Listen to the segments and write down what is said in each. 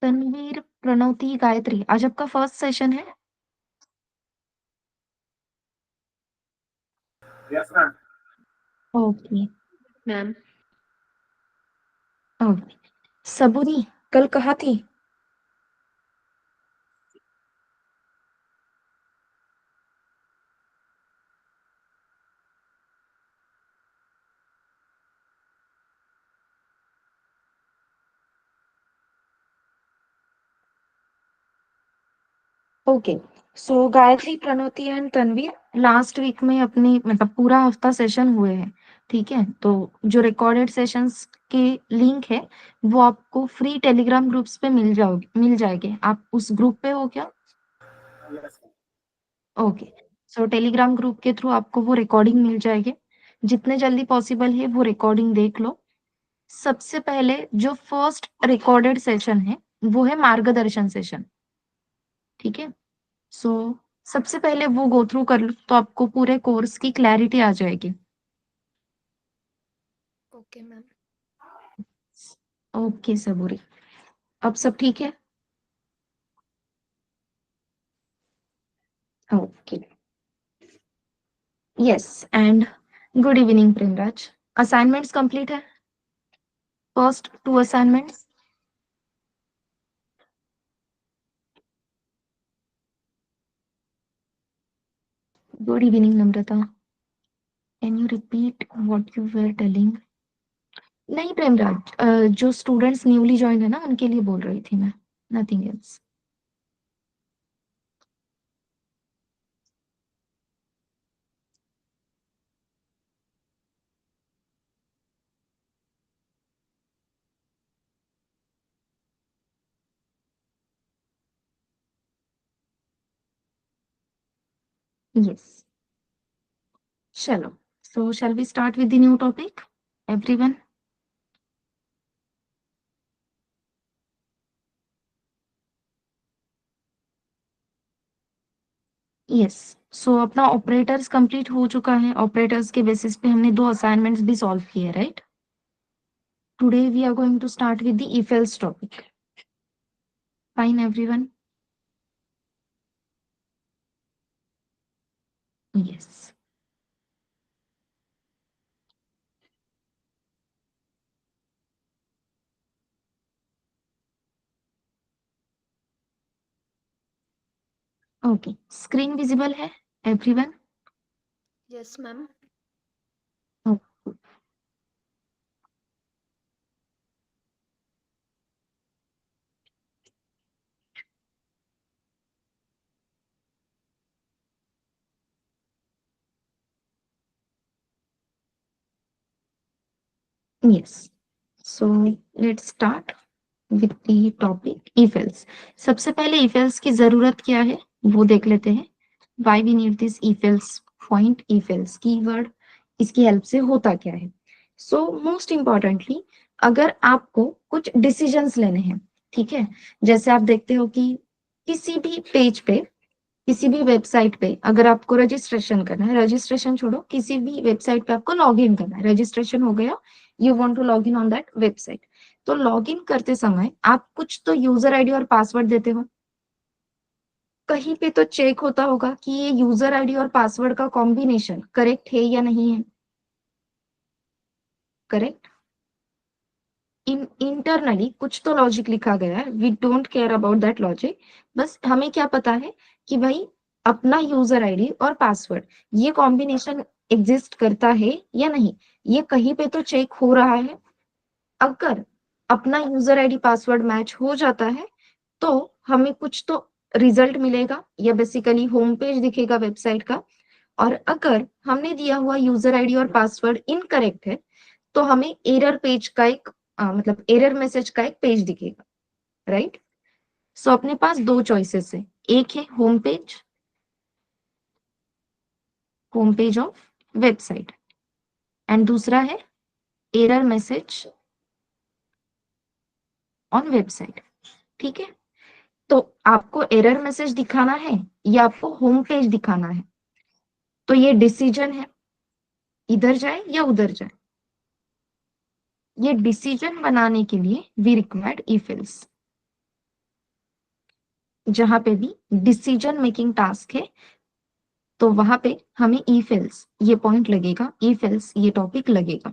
तनवीर, प्रणवती, गायत्री, आज आपका first session है। Yes ma'am. Okay. Ma'am. Okay. Saburi, कल कहाँ थी? Okay. So Gayatri, Pranavati and Tanveer last week में अपनी मतलब पूरा हफ्ता सेशन हुए हैं। ठीक है, तो जो रिकॉर्डेड सेशंस के लिंक है वो आपको फ्री टेलीग्राम ग्रुप्स पे मिल जाएंगे। आप उस ग्रुप पे हो क्या? यस। ओके। सो टेलीग्राम ग्रुप के थ्रू आपको वो रिकॉर्डिंग मिल जाएगी। जितने जल्दी पॉसिबल है वो रिकॉर्डिंग देख लो। सबसे पहले जो फर्स्ट रिकॉर्डेड सेशन है वो है मार्गदर्शन सेशन। ठीक है, सो सबसे पहले वो गो थ्रू कर लो तो आपको पूरे कोर्स की क्लैरिटी आ जाएगी। Okay ma'am. ओके सबूरी, अब सब ठीक है? Okay. Yes, and good evening Premraj. Assignments complete है? First 2 assignments. Good evening Namrata, can you repeat what you were telling? नहीं प्रेमराज, जो स्टूडेंट्स न्यूली ज्वाइन है ना उनके लिए बोल रही थी मैं, नथिंग एल्स। Yes. चलो, so shall we start with the new topic, everyone? Yes. So अपना ऑपरेटर्स कंप्लीट हो चुका है। ऑपरेटर्स के बेसिस पे हमने 2 असाइनमेंट्स भी सॉल्व किए, right? Today we are going to start with the if else topic. Fine everyone? Yes. Okay, screen visible है everyone? Yes ma'am. Yes. So let's start with the topic if else. सबसे पहले if else की जरूरत क्या है वो देख लेते हैं। Why we need this if else point, if else keyword, इसकी हेल्प से होता क्या है? So most importantly, अगर आपको कुछ डिसीजंस लेने हैं, ठीक है, जैसे आप देखते हो कि किसी भी पेज पे, किसी भी वेबसाइट पे अगर आपको रजिस्ट्रेशन करना है, रजिस्ट्रेशन छोड़ो, किसी भी वेबसाइट पे आपको लॉग इन करना है, रजिस्ट्रेशन हो गया, you want to log in on that website, तो लॉग इन करते समय आप कुछ तो यूजर आईडी और पासवर्ड देते हो। कहीं पे तो चेक होता होगा कि ये यूजर आईडी और पासवर्ड का कॉम्बिनेशन करेक्ट है या नहीं है। करेक्ट। इंटरनली कुछ तो लॉजिक लिखा गया है, we don't care about that logic. बस हमें क्या पता है कि भाई अपना यूजर आईडी और पासवर्ड ये कॉम्बिनेशन एग्जिस्ट करता है या नहीं, ये कहीं पे तो चेक हो रहा है। अगर अपना यूजर आईडी पासवर्ड मैच हो जाता है तो हमें कुछ तो रिजल्ट मिलेगा या बेसिकली होम पेज दिखेगा वेबसाइट का। और अगर हमने दिया हुआ यूजर आईडी और पासवर्ड इनकरेक्ट है तो हमें एरर पेज का एक मतलब एरर मैसेज का एक पेज दिखेगा, राइट? सो अपने पास 2 चॉइसेस है, एक है home page of website, and दूसरा है एरर मैसेज ऑन वेबसाइट। ठीक है, तो आपको एरर मैसेज दिखाना है या आपको होम पेज दिखाना है, तो ये डिसीजन है, इधर जाए या उधर जाए। ये डिसीजन बनाने के लिए वी रिक्वायर्ड if else। जहां पे भी डिसीजन मेकिंग टास्क है तो वहां पे हमें if else ये पॉइंट लगेगा, if else ये टॉपिक लगेगा।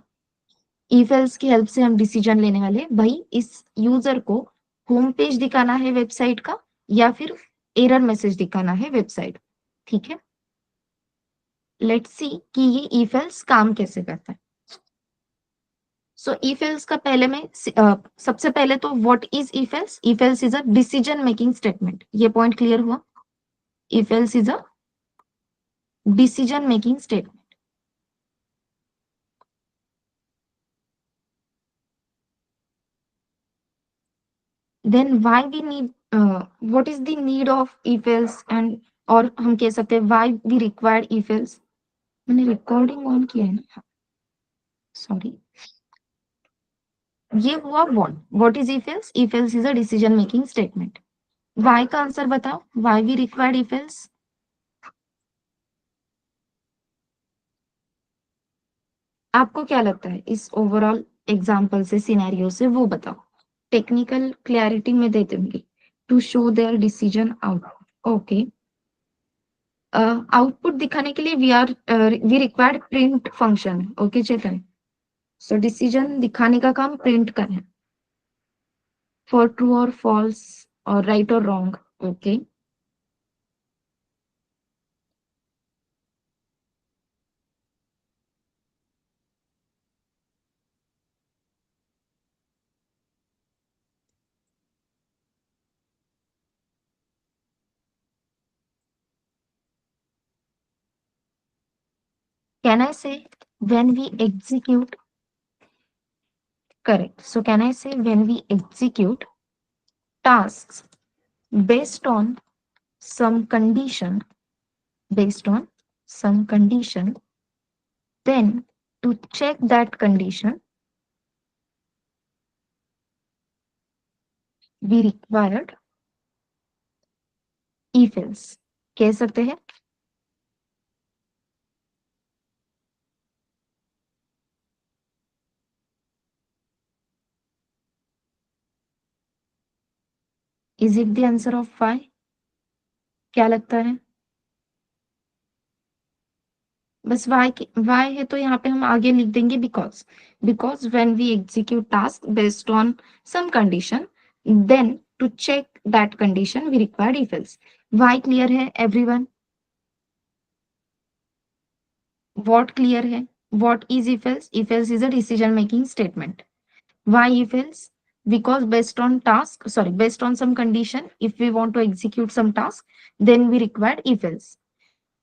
if else की हेल्प से हम डिसीजन लेने वाले, भाई इस यूजर को होम पेज दिखाना है वेबसाइट का या फिर एरर मैसेज दिखाना है वेबसाइट। ठीक है, लेट्स सी कि ये if else काम कैसे करता है। सो if else का पहले में सबसे पहले तो what is if else? if else is a decision making statement. ये पॉइंट क्लियर हुआ? if else is a decision making statement. then why we need what is the need of if else and और हम कह सकते हैं why we require if else। मैंने recording on किया है ना, सॉरी। ये हुआ what is if else? if else is a decision making statement. why का आंसर बताओ, why we require if else? आपको क्या लगता है इस ओवरऑल एग्जाम्पल से, सिनेरियो से, वो बताओ। टेक्निकल क्लैरिटी में दे दूंगी to show their decision output. Okay, output दिखाने के लिए we required print function. Okay Chetan, so decision दिखाने का काम प्रिंट करना है फॉर ट्रू और फॉल्स और राइट और wrong. Okay, can I say when we execute? Correct. So can I say when we execute tasks based on some condition, based on some condition, then to check that condition, we required if else। कह सकते हैं is it the answer of why? क्या लगता है? बस Y है तो यहाँ पे हम आगे लिख देंगे because when we execute task based on some condition then to check that condition we required if else. Why clear है एवरीवन? व्हाट क्लियर है? What is if else? If else is a decision making statement. Why if else? because based on task, sorry, based on some condition, if we want to execute some task then we required if else।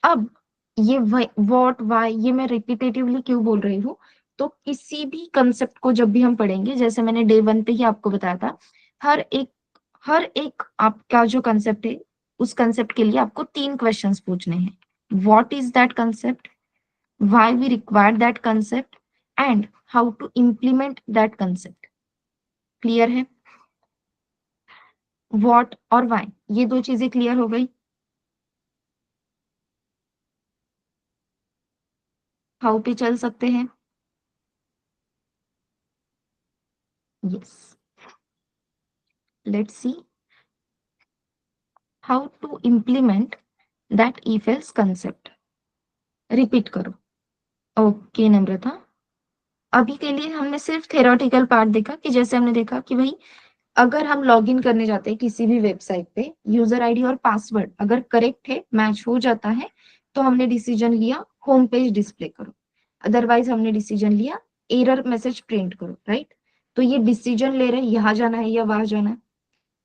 अब ये what Y ये मैं repetitively क्यों बोल रही हूँ? तो किसी भी कंसेप्ट को जब भी हम पढ़ेंगे, जैसे मैंने डे 1 पे ही आपको बताया था, हर एक आपका जो कंसेप्ट है उस कंसेप्ट के लिए आपको 3 क्वेश्चंस पूछने हैं। What is that concept, why we required that concept and how to implement that concept. Clear है? व्हाट और व्हाई ये 2 चीजें क्लियर हो गई। हाउ पे चल सकते हैं? Yes, let's see how to implement that if else concept। Repeat करो। ओके नम्रता, अभी के लिए हमने सिर्फ थेरोटिकल पार्ट देखा कि जैसे हमने देखा कि भाई अगर हम लॉग इन करने जाते हैं किसी भी वेबसाइट पे, यूजर आईडी और पासवर्ड अगर करेक्ट है, मैच हो जाता है, तो हमने डिसीजन लिया होम पेज डिस्प्ले करो, अदरवाइज हमने डिसीजन लिया एरर मैसेज प्रिंट करो, राइट? तो ये डिसीजन ले रहे हैं यहाँ जाना है या वहां जाना है,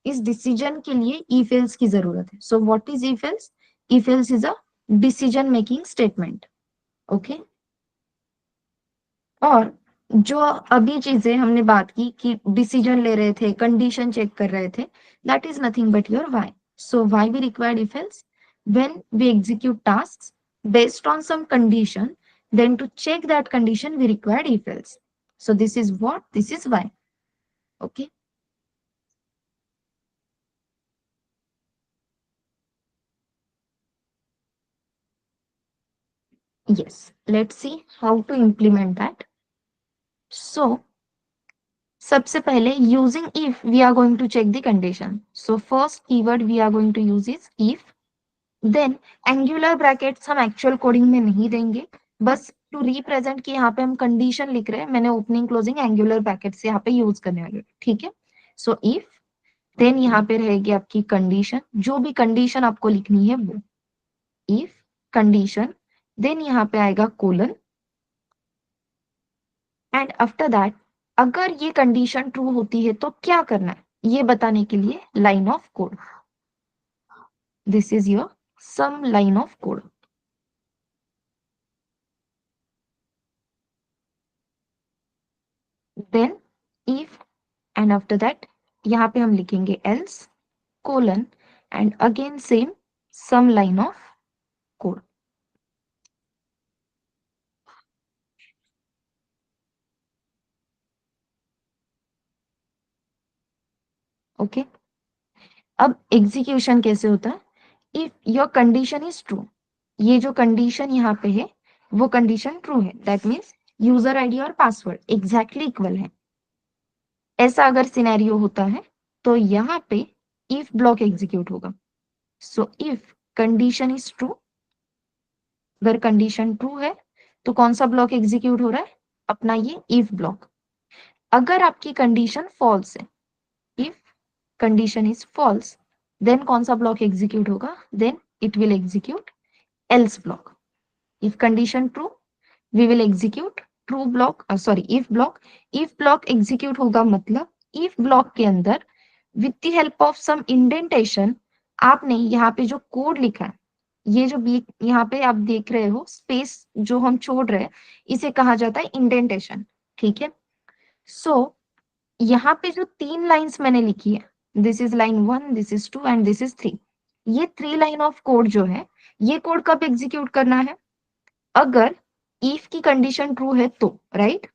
इस डिसीजन के लिए if else की जरूरत है। So what is if else? if else is a decision making statement. Okay, और जो अभी चीजें हमने बात की कि डिसीजन ले रहे थे, कंडीशन चेक कर रहे थे, that is nothing but your why. So why we required if else? when we execute tasks based on some condition, then to check that condition we required if else। so this is what, this is why। okay, yes, let's see how to implement that। so सबसे पहले using if we are going to check the condition. So first keyword we are going to use is if. Then angular brackets हम actual coding में नहीं देंगे, बस to represent कि यहाँ पे हम कंडीशन लिख रहे हैं, मैंने ओपनिंग क्लोजिंग एंगुलर ब्रैकेट्स यहाँ पे यूज करने वाले. ठीक है. सो इफ, देन यहाँ पे रहेगी आपकी कंडीशन, जो भी कंडीशन आपको लिखनी है वो. इफ कंडीशन, देन यहाँ पे आएगा कोलन, एंड आफ्टर दैट अगर ये कंडीशन ट्रू होती है तो क्या करना है ये बताने के लिए line of code. This is your some line of code. Then if, and after that यहाँ पे हम लिखेंगे else colon, and again same some line of code. Okay. अब एग्जीक्यूशन कैसे होता है. If your condition is true, ये जो कंडीशन यहाँ पे है वो कंडीशन ट्रू है, दैट मीन्स यूजर आईडी और पासवर्ड एग्जैक्टली इक्वल है. ऐसा अगर सिनेरियो होता है तो यहाँ पे इफ ब्लॉक एग्जीक्यूट होगा. So if condition is true, अगर कंडीशन ट्रू है तो कौन सा ब्लॉक एग्जीक्यूट हो रहा है, अपना ये इफ ब्लॉक. अगर आपकी कंडीशन फॉल्स है, if condition is false, then कौन सा ब्लॉक एग्जीक्यूट होगा, then it will execute else block. If condition true, we will execute true block, sorry if block. if block execute होगा मतलब if block के अंदर with the help of some indentation आपने यहाँ पे जो कोड लिखा है, ये जो बी यहाँ पे आप देख रहे हो स्पेस जो हम छोड़ रहे हैं, इसे कहा जाता है इंडेंटेशन. ठीक है. सो यहाँ पे जो 3 लाइंस मैंने लिखी है, this is line 1, this is 2 and this is 3, ये 3 लाइन ऑफ कोड जो है, ये कोड कब एग्जीक्यूट करना है, अगर इफ की कंडीशन ट्रू है तो. राइट.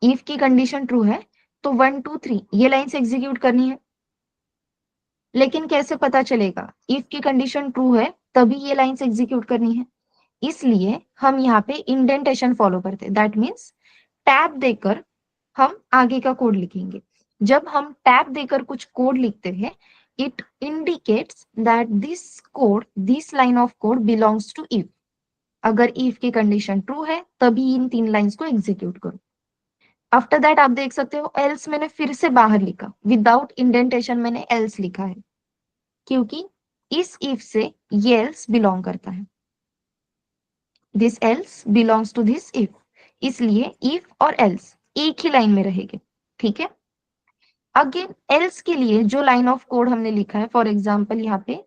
इफ की कंडीशन ट्रू है तो 1 2 3 ये लाइंस एग्जीक्यूट करनी है. लेकिन कैसे पता चलेगा इफ की कंडीशन ट्रू है तभी ये लाइंस एग्जीक्यूट करनी है, इसलिए हम यहाँ पे इंडेंटेशन फॉलो करते हैं. दैट मीन्स टैब देकर हम आगे का कोड लिखेंगे. जब हम टैब देकर कुछ कोड लिखते हैं, it indicates that this code, this line of code belongs to if. अगर इफ की कंडीशन ट्रू है तभी इन 3 लाइंस को एग्जीक्यूट करो. आफ्टर दैट आप देख सकते हो एल्स मैंने फिर से बाहर लिखा, विदाउट इंडेंटेशन मैंने एल्स लिखा है, क्योंकि इस इफ से ये एल्स बिलोंग करता है. This else belongs to this if, इसलिए इफ और एल्स एक ही लाइन में रहेंगे. ठीक है. अगेन एल्स के लिए जो लाइन ऑफ कोड हमने लिखा है, फॉर एग्जाम्पल यहाँ पे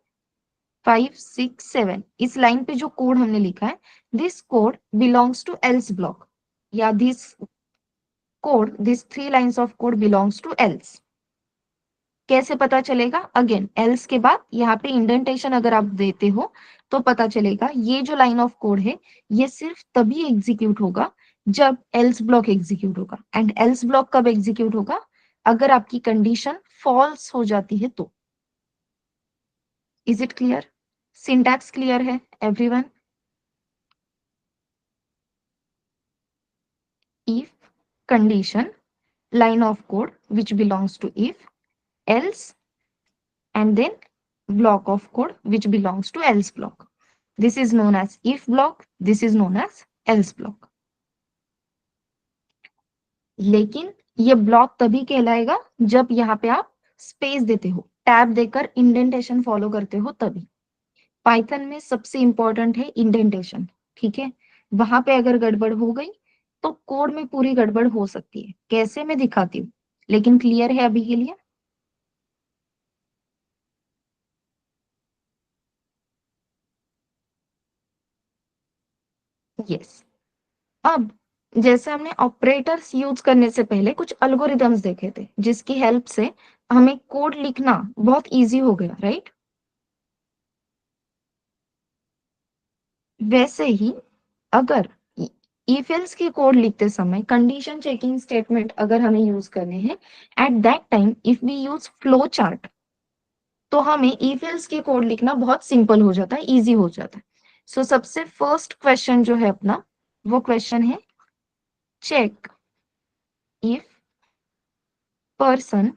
5 6 7, इस लाइन पे जो कोड हमने लिखा है, this code belongs to else block, या this code, this 3 lines of code belongs to else. कैसे पता चलेगा, अगेन एल्स के बाद यहाँ पे इंडेंटेशन अगर आप देते हो तो पता चलेगा ये जो लाइन ऑफ कोड है ये सिर्फ तभी एग्जीक्यूट होगा जब एल्स ब्लॉक एग्जीक्यूट होगा. एंड एल्स ब्लॉक कब एग्जीक्यूट होगा, अगर आपकी कंडीशन फॉल्स हो जाती है तो. Is it clear, syntax clear है everyone. if condition, line of code which belongs to if, else, and then block of code which belongs to else block. This is known as if block, this is known as else block. लेकिन ये block तभी कहलाएगा जब यहाँ पे आप space देते हो, टैब देकर इंडेंटेशन फॉलो करते हो तभी. पाइथन में सबसे इंपॉर्टेंट है इंडेंटेशन. ठीक है. वहां पे अगर गड़बड़ हो गई तो कोड में पूरी गड़बड़ हो सकती है. कैसे मैं दिखाती हूँ, लेकिन क्लियर है अभी के लिए. यस. अब जैसे हमने ऑपरेटर्स यूज करने से पहले कुछ एल्गोरिदम्स देखे थे जिसकी हेल्प से हमें कोड लिखना बहुत इजी हो गया. राइट. वैसे ही अगर इफ एल्स की कोड लिखते समय कंडीशन चेकिंग स्टेटमेंट अगर हमें यूज करने हैं, at that time if we use flow chart तो हमें इफ एल्स की कोड लिखना बहुत सिंपल हो जाता है, इजी हो जाता है. सो सबसे फर्स्ट क्वेश्चन जो है अपना, वो क्वेश्चन है check if person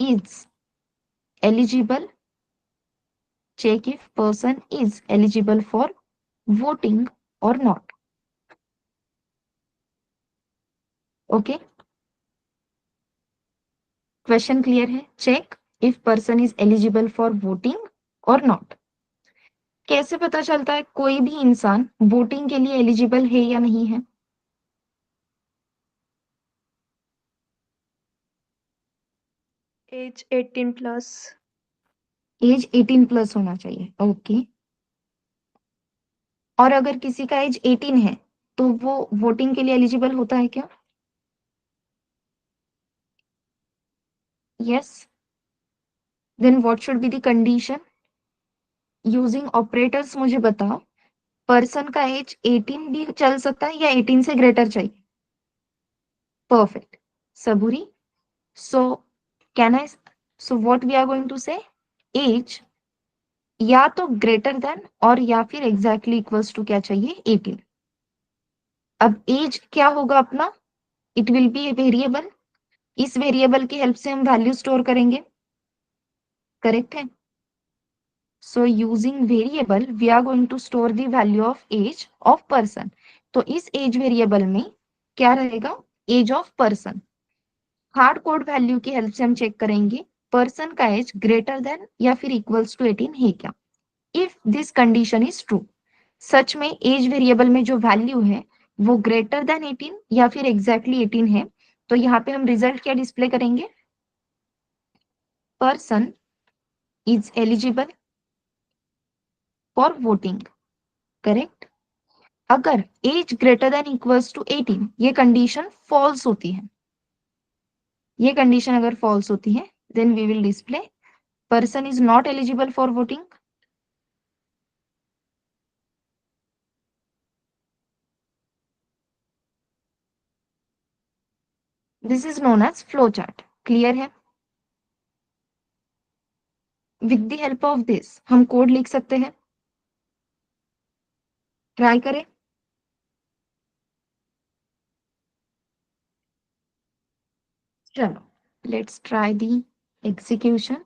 is eligible, check if person is eligible for voting or not. Okay, question clear है? Check if person is eligible for voting और नॉट। कैसे पता चलता है कोई भी इंसान वोटिंग के लिए एलिजिबल है या नहीं है? Age 18 plus. एज 18 प्लस होना चाहिए। ओके, और अगर किसी का एज 18 है तो वो वोटिंग के लिए एलिजिबल होता है क्या? Yes, then what should be the condition? Using operators मुझे बताओ, पर्सन का एज 18 भी चल सकता है या 18 से ग्रेटर चाहिए? Perfect, Saburi. So can I, so what we are going to say, age या तो ग्रेटर देन और या फिर एग्जैक्टली इक्वल्स टू क्या चाहिए, 18। अब एज क्या होगा अपना? It will be a variable. इस वेरिएबल की हेल्प से हम वैल्यू स्टोर करेंगे, करेक्ट है? So using variable we are going to store the value of age of person. तो इस एज वेरिएबल में क्या रहेगा? Age of person. Hard code value की हेल्प से हम चेक करेंगे पर्सन का एज ग्रेटर देन या फिर इक्वल्स टू 18 है क्या। If this condition is true, सच में एज वेरिएबल में जो वैल्यू है वो ग्रेटर देन 18 या फिर एग्जैक्टली 18 है, तो यहाँ पे हम रिजल्ट क्या डिस्प्ले करेंगे? Person is eligible for voting, correct? अगर age greater than equals to 18 ये कंडीशन फॉल्स होती है, ये कंडीशन अगर फॉल्स होती है then we will display person is not eligible for voting. This is known as flow chart. Clear है? With the help of this हम code लिख सकते हैं, ट्राई करें। चलो, let's try the execution.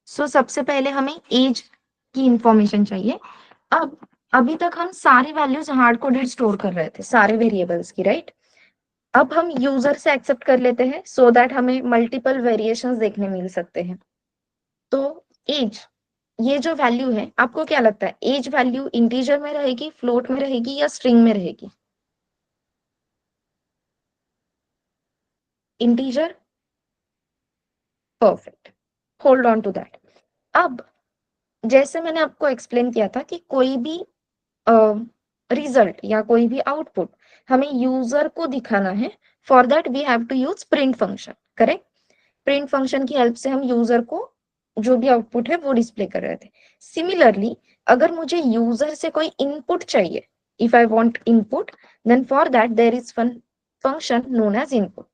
So सबसे पहले हमें एज की इंफॉर्मेशन चाहिए। अब अभी तक हम सारे वैल्यूज हार्ड कोडेड स्टोर कर रहे थे, सारे वेरिएबल्स की, राइट? अब हम यूजर से एक्सेप्ट कर लेते हैं सो दैट हमें मल्टीपल वेरिएशंस देखने मिल सकते हैं। तो एज, ये जो वैल्यू है आपको क्या लगता है एज वैल्यू इंटीजर में रहेगी, फ्लोट में रहेगी या स्ट्रिंग में रहेगी? Integer, perfect, hold on to that. अब जैसे मैंने आपको एक्सप्लेन किया था कि कोई भी रिजल्ट या कोई भी आउटपुट हमें यूजर को दिखाना है, for that we have to use print function, correct? Print function की हेल्प से हम यूजर को जो भी आउटपुट है वो डिस्प्ले कर रहे थे। सिमिलरली अगर मुझे यूजर से कोई इनपुट चाहिए, if I want input, then for that there is function known as input.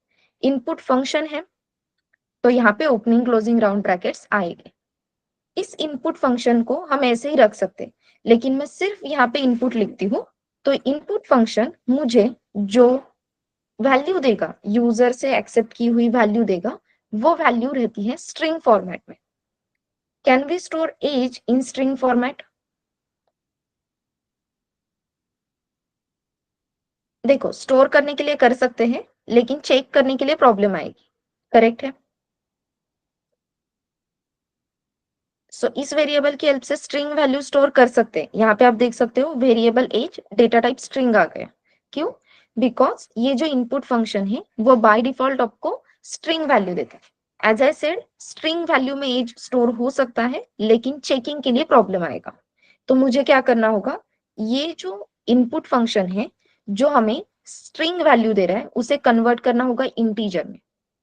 Input function है तो यहाँ पे ओपनिंग क्लोजिंग राउंड ब्रैकेट्स आएंगे। इस इनपुट फंक्शन को हम ऐसे ही रख सकते हैं, लेकिन मैं सिर्फ यहाँ पे इनपुट लिखती हूँ। तो इनपुट फंक्शन मुझे जो वैल्यू देगा, यूजर से एक्सेप्ट की हुई वैल्यू देगा, वो वैल्यू रहती है स्ट्रिंग फॉर्मेट में। Can we store age in string format? देखो, स्टोर करने के लिए कर सकते हैं, लेकिन चेक करने के लिए प्रॉब्लम आएगी, करेक्ट है? सो इस वेरिएबल की हेल्प से स्ट्रिंग वैल्यू स्टोर कर सकते हैं। यहाँ पे आप देख सकते हो variable age data type string आ गया। क्यों? बिकॉज ये जो इनपुट फंक्शन है वो बाय डिफॉल्ट आपको स्ट्रिंग वैल्यू देता है। As I said, string value में एज स्टोर हो सकता है, लेकिन चेकिंग के लिए प्रॉब्लम आएगा। तो मुझे क्या करना होगा, ये जो इनपुट फंक्शन है जो हमें स्ट्रिंग वैल्यू दे रहा है उसे कन्वर्ट करना होगा इंटीजर में।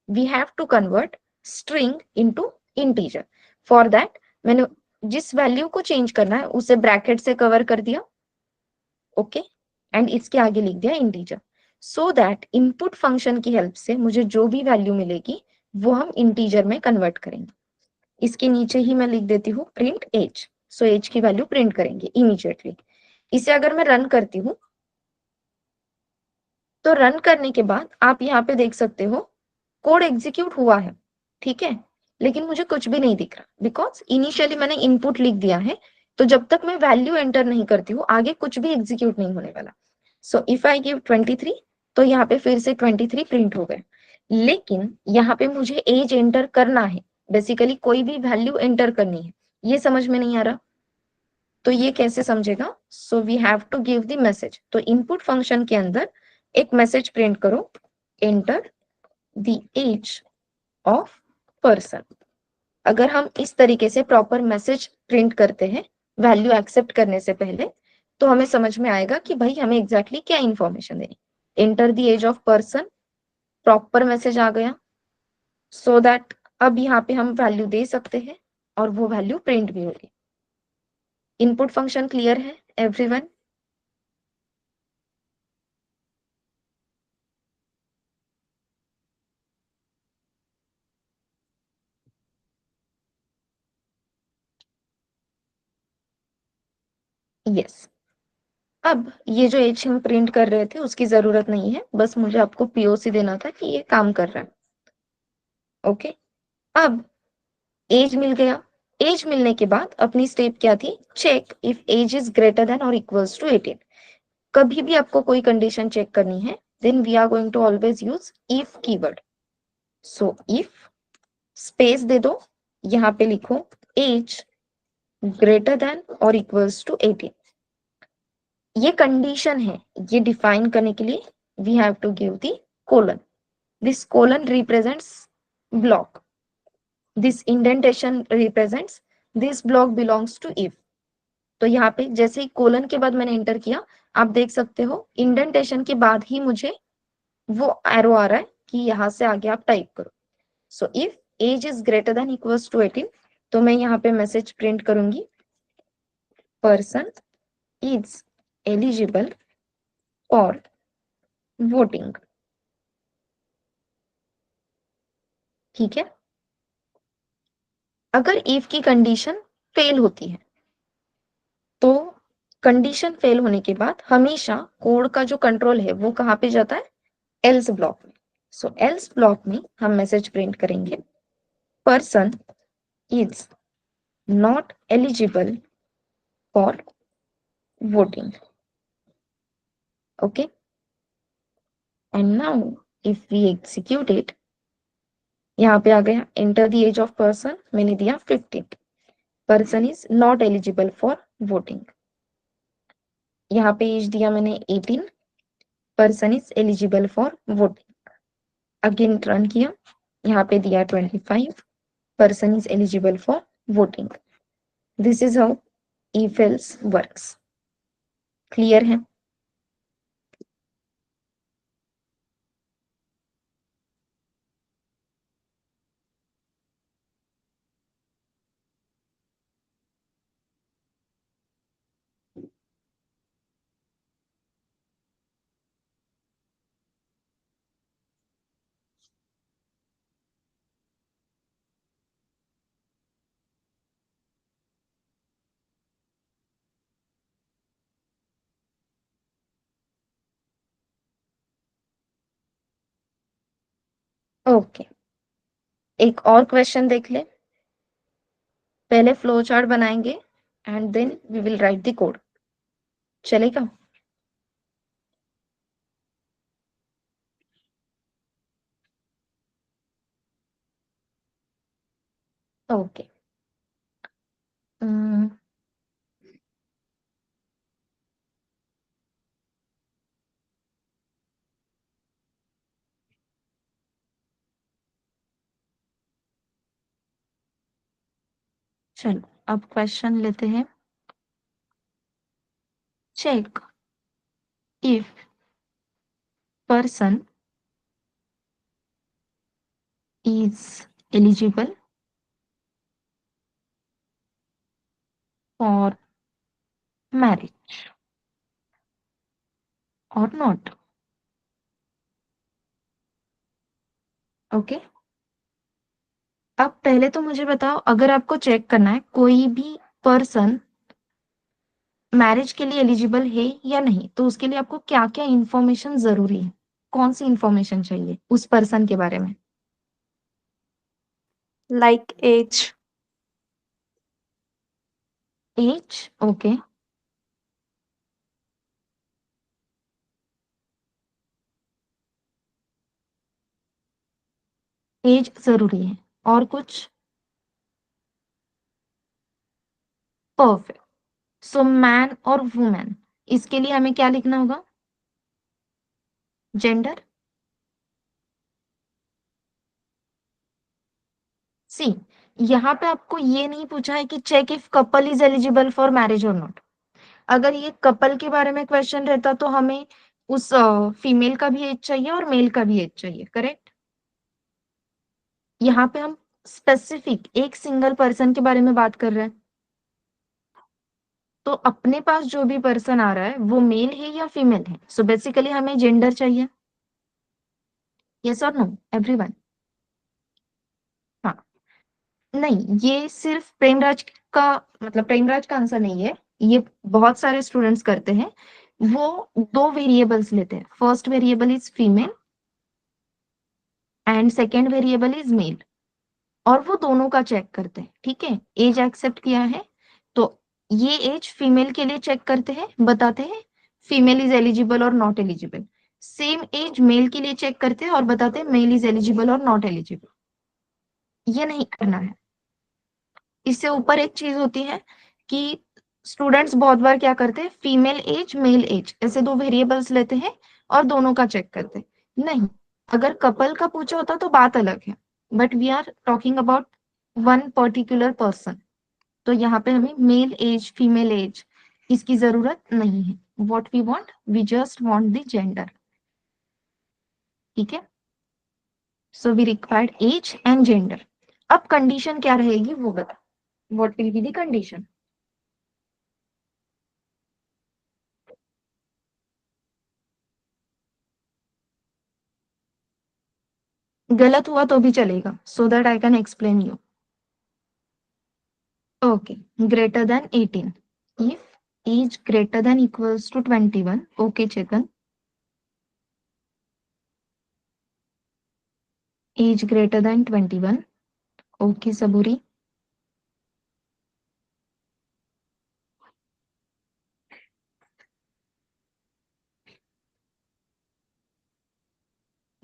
We have to convert string into integer. For that मैंने जिस वैल्यू को चेंज करना है उसे ब्रैकेट से कवर कर दिया, ओके? एंड इसके आगे लिख दिया integer, so that input function की हेल्प से मुझे जो भी वैल्यू मिलेगी वो हम इंटीजर में कन्वर्ट करेंगे। इसके नीचे ही मैं लिख देती हूँ प्रिंट एज, सो एज की वैल्यू प्रिंट करेंगे इमीडिएटली। इसे अगर मैं रन करती हूँ तो रन करने के बाद आप यहाँ पे देख सकते हो कोड एग्जीक्यूट हुआ है, ठीक है, लेकिन मुझे कुछ भी नहीं दिख रहा बिकॉज इनिशियली मैंने इनपुट लिख दिया है। तो जब तक मैं वैल्यू एंटर नहीं करती हूँ आगे कुछ भी एग्जीक्यूट नहीं होने वाला। सो इफ आई गिव 23 तो यहाँ पे फिर से 23 प्रिंट हो गए, लेकिन यहाँ पे मुझे एज एंटर करना है, बेसिकली कोई भी वैल्यू एंटर करनी है। ये समझ में नहीं आ रहा तो ये कैसे समझेगा? So we have to give the message. तो इनपुट फंक्शन के अंदर एक मैसेज प्रिंट करो, enter the age of person. अगर हम इस तरीके से प्रॉपर मैसेज प्रिंट करते हैं वैल्यू एक्सेप्ट करने से पहले, तो हमें समझ में आएगा कि भाई हमें एग्जैक्टली क्या इंफॉर्मेशन देनी। Enter the age of person, proper message आ गया, सो दैट अब यहाँ पे हम वैल्यू दे सकते हैं और वो वैल्यू प्रिंट भी होगी। इनपुट फंक्शन क्लियर है एवरीवन? यस। अब ये जो एज हम प्रिंट कर रहे थे उसकी जरूरत नहीं है, बस मुझे आपको पीओसी देना था कि ये काम कर रहा है। ओके, अब एज मिल गया। एज मिलने के बाद अपनी स्टेप क्या थी? Check if age is greater than और इक्वल्स टू 18। कभी भी आपको कोई कंडीशन चेक करनी है then we are going to always use if keyword. So if space दे दो, यहाँ पे लिखो एज ग्रेटर देन और इक्वल्स टू 18। ये कंडीशन है, ये डिफाइन करने के लिए we have to give the colon. This colon represents block, this indentation represents this block belongs to if. तो यहाँ पे जैसे ही कोलन के बाद मैंने एंटर किया, आप देख सकते हो इंडेंटेशन के बाद ही मुझे वो एरो आ रहा है कि यहाँ से आगे आप टाइप करो। So if age is greater than equals to 18, तो मैं यहाँ पे मैसेज प्रिंट करूंगी person is eligible for voting. ठीक है, अगर इफ की कंडीशन फेल होती है तो कंडीशन फेल होने के बाद हमेशा कोड का जो कंट्रोल है वो कहाँ पे जाता है? एल्स ब्लॉक में। सो एल्स ब्लॉक में हम मैसेज प्रिंट करेंगे person is not eligible for voting. Okay, and now if we execute it, यहाँ पे आ गया enter the age of person, मैंने दिया 15, person is not eligible for voting. यहाँ पे एज दिया मैंने 18, person is eligible for voting. Again run किया, यहाँ पे दिया 25, person is eligible for voting. This is how if else works. Clear है? ओके, एक और क्वेश्चन देख ले। पहले फ्लो चार्ट बनाएंगे and then we will write the code, चलेगा? ओके, चलो अब क्वेश्चन लेते हैं। Check if person is eligible for marriage. और नॉट। ओके, अब पहले तो मुझे बताओ, अगर आपको चेक करना है कोई भी पर्सन मैरिज के लिए एलिजिबल है या नहीं, तो उसके लिए आपको क्या क्या इंफॉर्मेशन जरूरी है, कौन सी इंफॉर्मेशन चाहिए उस पर्सन के बारे में? Like age. Age, okay. Age जरूरी है, और कुछ? परफेक्ट। सो मैन और वुमेन, इसके लिए हमें क्या लिखना होगा? जेंडर। सी, यहाँ पे आपको ये नहीं पूछा है कि check if couple is eligible for marriage और नॉट। अगर ये कपल के बारे में क्वेश्चन रहता तो हमें उस फीमेल का भी एज चाहिए और मेल का भी एज चाहिए, करेक्ट? यहाँ पे हम स्पेसिफिक एक सिंगल पर्सन के बारे में बात कर रहे हैं, तो अपने पास जो भी पर्सन आ रहा है वो मेल है या फीमेल है, सो बेसिकली हमें जेंडर चाहिए। यस और नो एवरीवन? हाँ। नहीं, ये सिर्फ प्रेमराज का, मतलब प्रेमराज का आंसर नहीं है, ये बहुत सारे स्टूडेंट्स करते हैं। वो दो वेरिएबल्स लेते हैं, first variable is female and second variable is male, और वो दोनों का चेक करते हैं, ठीक है? एज एक्सेप्ट किया है तो ये एज फीमेल के लिए चेक करते हैं, बताते हैं फीमेल इज एलिजिबल और not eligible. Same age male के लिए चेक करते हैं और बताते हैं मेल इज एलिजिबल और नॉट एलिजिबल। ये नहीं करना है। इससे ऊपर एक चीज होती है कि स्टूडेंट्स बहुत बार क्या करते हैं, फीमेल एज मेल एज ऐसे दो वेरिएबल्स लेते हैं और दोनों का चेक करते हैं। नहीं, अगर कपल का पूछा होता तो बात अलग है, but we are talking about one particular person, तो यहाँ पे हमें मेल एज फीमेल एज इसकी जरूरत नहीं है। What we want, we just want the gender, ठीक है? So we required age and gender. अब कंडीशन क्या रहेगी वो बता, what will be the condition? गलत हुआ तो भी चलेगा, so that I can explain you. Okay, greater than 18, if age greater than equals to 21, okay Chetan, age greater than 21, okay Saburi,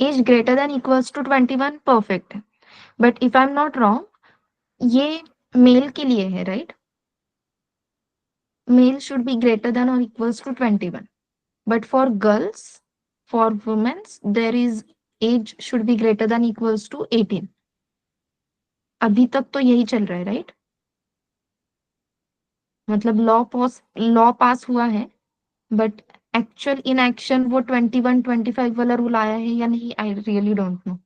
age greater than equals to 21 perfect है, but if I am not wrong ये mail के लिए है, right? Male should be greater than or equals to 21. But for girls, for women, there is age should be greater than equals to 18. अभी तक तो यही चल रहा है, राइट? मतलब लॉ पास हुआ है, बट एक्चुअल इन एक्शन वो 21 25 वाला रूल आया है या नहीं, आई रियली डोंट नो।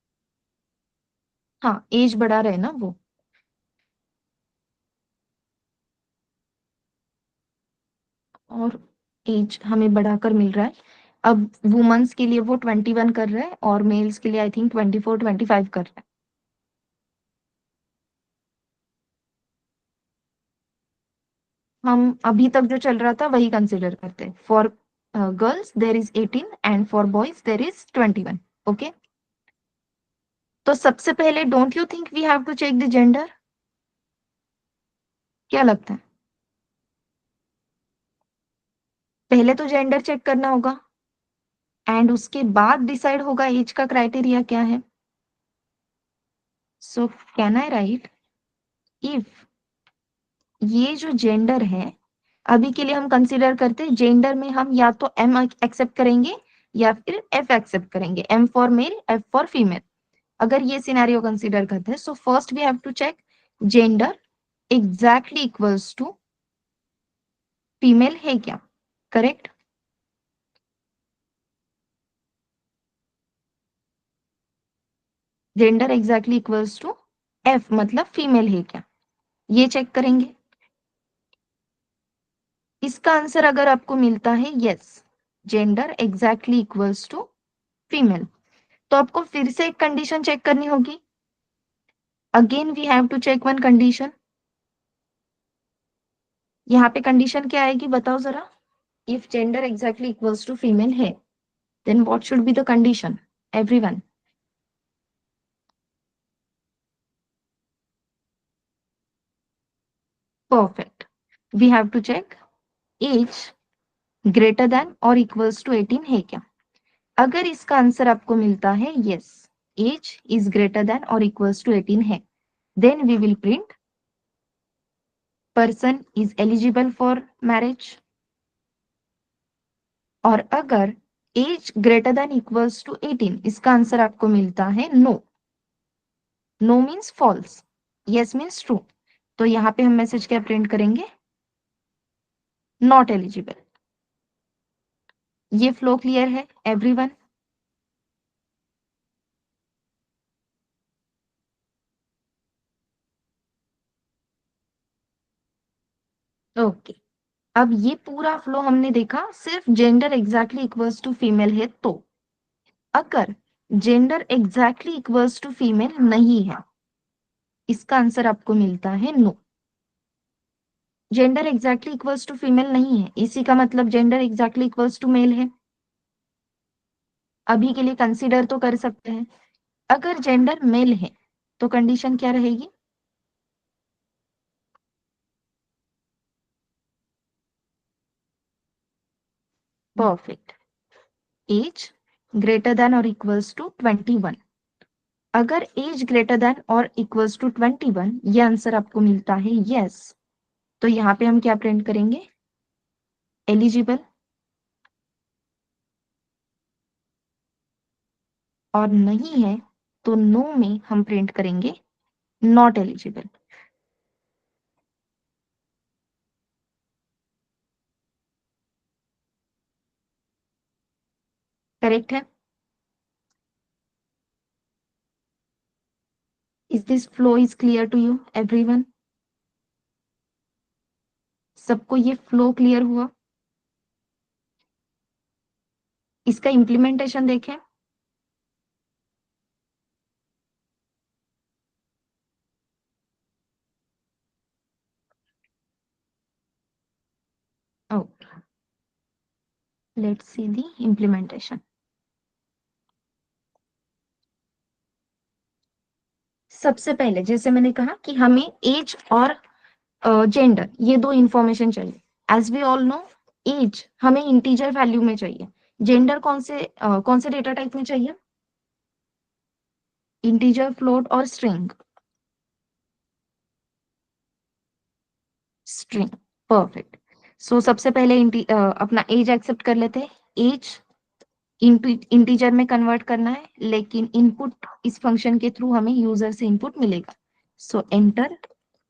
हाँ, एज बढ़ा रहे ना वो। और एज हमें बढ़ाकर मिल रहा है। अब वुमेन्स के लिए वो 21 कर रहा है और मेल्स के लिए आई थिंक 24 25 कर रहा है। हम अभी तक जो चल रहा था वही कंसिडर करते हैं। For girls there is 18 and for boys there is 21, okay? तो सबसे पहले don't you think we have to check the gender? क्या लगता है? पहले तो जेंडर चेक करना होगा एंड उसके बाद डिसाइड होगा एज का क्राइटेरिया क्या है। सो कैन आई राइट, इफ ये जो जेंडर है, अभी के लिए हम कंसीडर करते हैं जेंडर में हम या तो एम एक्सेप्ट करेंगे या फिर एफ एक्सेप्ट करेंगे, M for male F for female. अगर ये सिनेरियो कंसीडर करते हैं, so first we have to check gender exactly equals to female है क्या, correct? Gender exactly equals to F मतलब फीमेल है क्या, ये चेक करेंगे। इसका आंसर अगर आपको मिलता है yes, gender exactly equals to female. तो आपको फिर से एक कंडीशन चेक करनी होगी। Again we have to check one condition. यहाँ पे कंडीशन क्या आएगी बताओ जरा। If gender exactly equals to female है, then what should be the condition everyone? Perfect. We have to check age greater than और इक्वल्स टू 18 है क्या। अगर इसका आंसर आपको मिलता है yes, age is greater than और इक्वल्स टू 18 है, then we will print person is eligible for marriage. और अगर age greater than equals to 18 इसका आंसर आपको मिलता है no, no means false, yes means true, तो यहाँ पे हम मैसेज क्या प्रिंट करेंगे? Not eligible. ये फ्लो क्लियर है एवरीवन? ओके। अब ये पूरा फ्लो हमने देखा सिर्फ gender exactly equals to female है तो। अगर gender exactly equals to female नहीं है, इसका आंसर आपको मिलता है no. Gender exactly equals to female नहीं है, इसी का मतलब gender exactly equals to male है। अभी के लिए कंसीडर तो कर सकते हैं। अगर जेंडर मेल है तो कंडीशन क्या रहेगी? परफेक्ट। एज ग्रेटर देन और इक्वल्स टू 21। अगर एज ग्रेटर देन और इक्वल्स टू 21 ये आंसर आपको मिलता है यस, तो यहाँ पे हम क्या प्रिंट करेंगे? एलिजिबल। और नहीं है तो नो में हम प्रिंट करेंगे नॉट एलिजिबल। करेक्ट है? Is this flow is clear to you everyone? सबको ये फ्लो क्लियर हुआ? इसका इम्प्लीमेंटेशन देखें। Okay, let's see the implementation. सबसे पहले जैसे मैंने कहा कि हमें एज और जेंडर ये दो इंफॉर्मेशन चाहिए। As we all know, age हमें इंटीजर वैल्यू में चाहिए, जेंडर कौन से डेटा टाइप में चाहिए? इंटीजर, फ्लोट और स्ट्रिंग। स्ट्रिंग। परफेक्ट। सो सबसे पहले अपना एज एक्सेप्ट कर लेते हैं। एज इंटीजर में कन्वर्ट करना है, लेकिन इनपुट इस फंक्शन के थ्रू हमें यूजर से इनपुट मिलेगा। So enter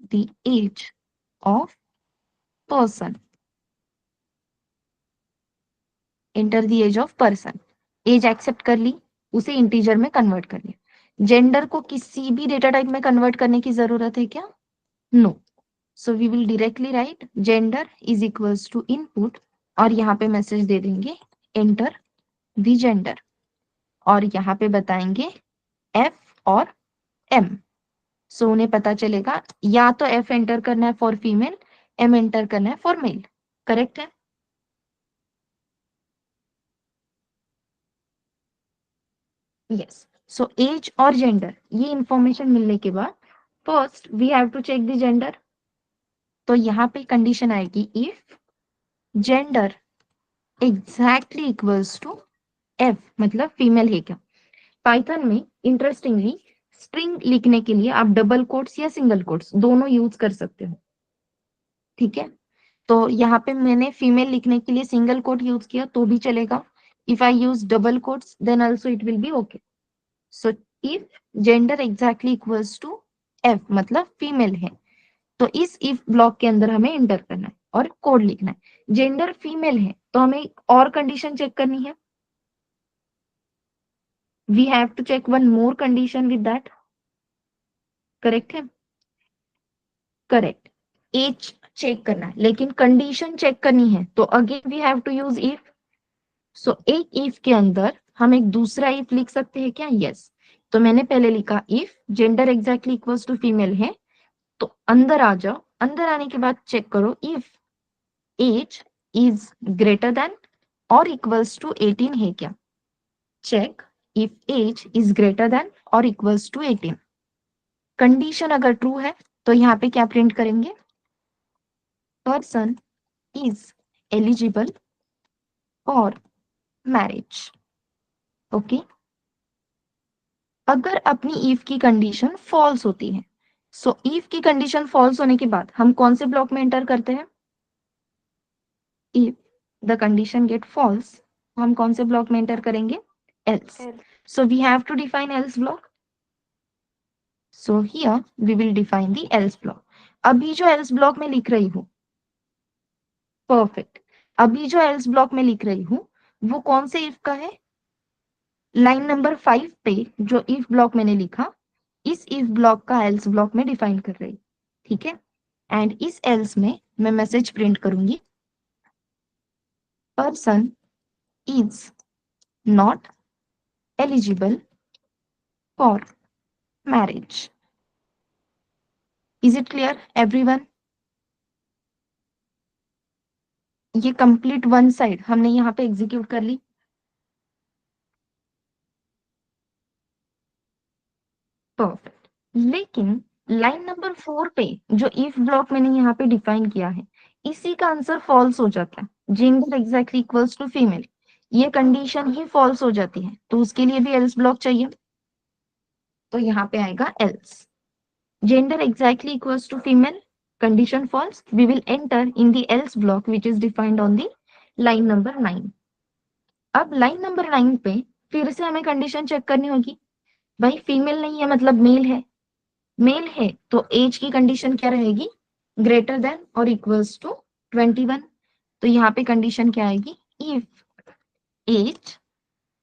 the age of person. Enter the age of person. Age accept कर ली, उसे इंटीजर में कन्वर्ट कर लिया। जेंडर को किसी भी डेटा टाइप में कन्वर्ट करने की जरूरत है क्या? No. So we will directly write gender is equals to input, और यहाँ पे मैसेज दे देंगे एंटर द जेंडर, और यहाँ पे बताएंगे एफ और एम। सो उन्हें पता चलेगा या तो एफ एंटर करना है फॉर फीमेल, एम एंटर करना है फॉर मेल। करेक्ट है? यस। सो एज और जेंडर ये इंफॉर्मेशन मिलने के बाद first we have to check the gender. तो यहाँ पे कंडीशन आएगी if gender exactly equals to F, मतलब फीमेल है क्या। पाइथन में इंटरेस्टिंगली स्ट्रिंग लिखने के लिए आप डबल कोट्स या सिंगल कोट्स दोनों यूज कर सकते हो। ठीक है, तो यहाँ पे मैंने फीमेल लिखने के लिए सिंगल कोट यूज किया तो भी चलेगा। If I use double quotes then also it will be okay. So if gender exactly equals to F मतलब फीमेल है, तो इस इफ ब्लॉक के अंदर हमें एंटर करना है और कोड लिखना है। जेंडर फीमेल है तो हमें एक और कंडीशन चेक करनी है। We have to check one more condition with that. Correct है? करेक्ट। एज चेक करना है लेकिन कंडीशन चेक करनी है, तो again we have to use if. So एक इफ के अंदर हम एक दूसरा इफ लिख सकते हैं क्या? यस। तो मैंने पहले लिखा if gender exactly equals to female है, तो अंदर आ जाओ, अंदर आने के बाद चेक करो if age is greater than और इक्वल्स टू 18 है क्या? Check if age is greater than और इक्वल्स टू 18। कंडीशन अगर ट्रू है तो यहाँ पे क्या प्रिंट करेंगे? Person is eligible for marriage. Okay. अगर अपनी इफ की कंडीशन फॉल्स होती है, सो इफ की कंडीशन फॉल्स होने के बाद हम कौन से ब्लॉक में एंटर करते हैं? If the condition get false, हम कौन से ब्लॉक में एंटर करेंगे? Else. So we have to define else block. So here we will define the else block. अभी जो एल्स ब्लॉक में लिख रही हूँ, परफेक्ट, अभी जो एल्स ब्लॉक में लिख रही हूँ वो कौन से इफ का है? लाइन नंबर 5 पे जो इफ ब्लॉक मैंने लिखा, इस इफ ब्लॉक का एल्स ब्लॉक में डिफाइन कर रही, ठीक है। एंड इस एल्स में मैं मैसेज प्रिंट करूंगी, person is not eligible for marriage. Is it clear everyone? ये कंप्लीट वन साइड हमने यहाँ पे एग्जीक्यूट कर ली। परफेक्ट। लेकिन लाइन नंबर 4 पे जो इफ ब्लॉक मैंने यहाँ पे डिफाइन किया है, इसी का आंसर फॉल्स हो जाता है, gender exactly equals to female, ये कंडीशन ही फॉल्स हो जाती है, तो उसके लिए भी एल्स ब्लॉक चाहिए। तो यहाँ पे आएगा else gender exactly equals to female, condition false, we will enter in the else block which is defined on the line number 9। अब लाइन नंबर 9 पे फिर से हमें कंडीशन चेक करनी होगी। भाई फीमेल नहीं है मतलब मेल है, मेल है तो एज की कंडीशन क्या रहेगी? ग्रेटर देन और इक्वल्स टू 21। तो यहाँ पे कंडीशन क्या आएगी? If age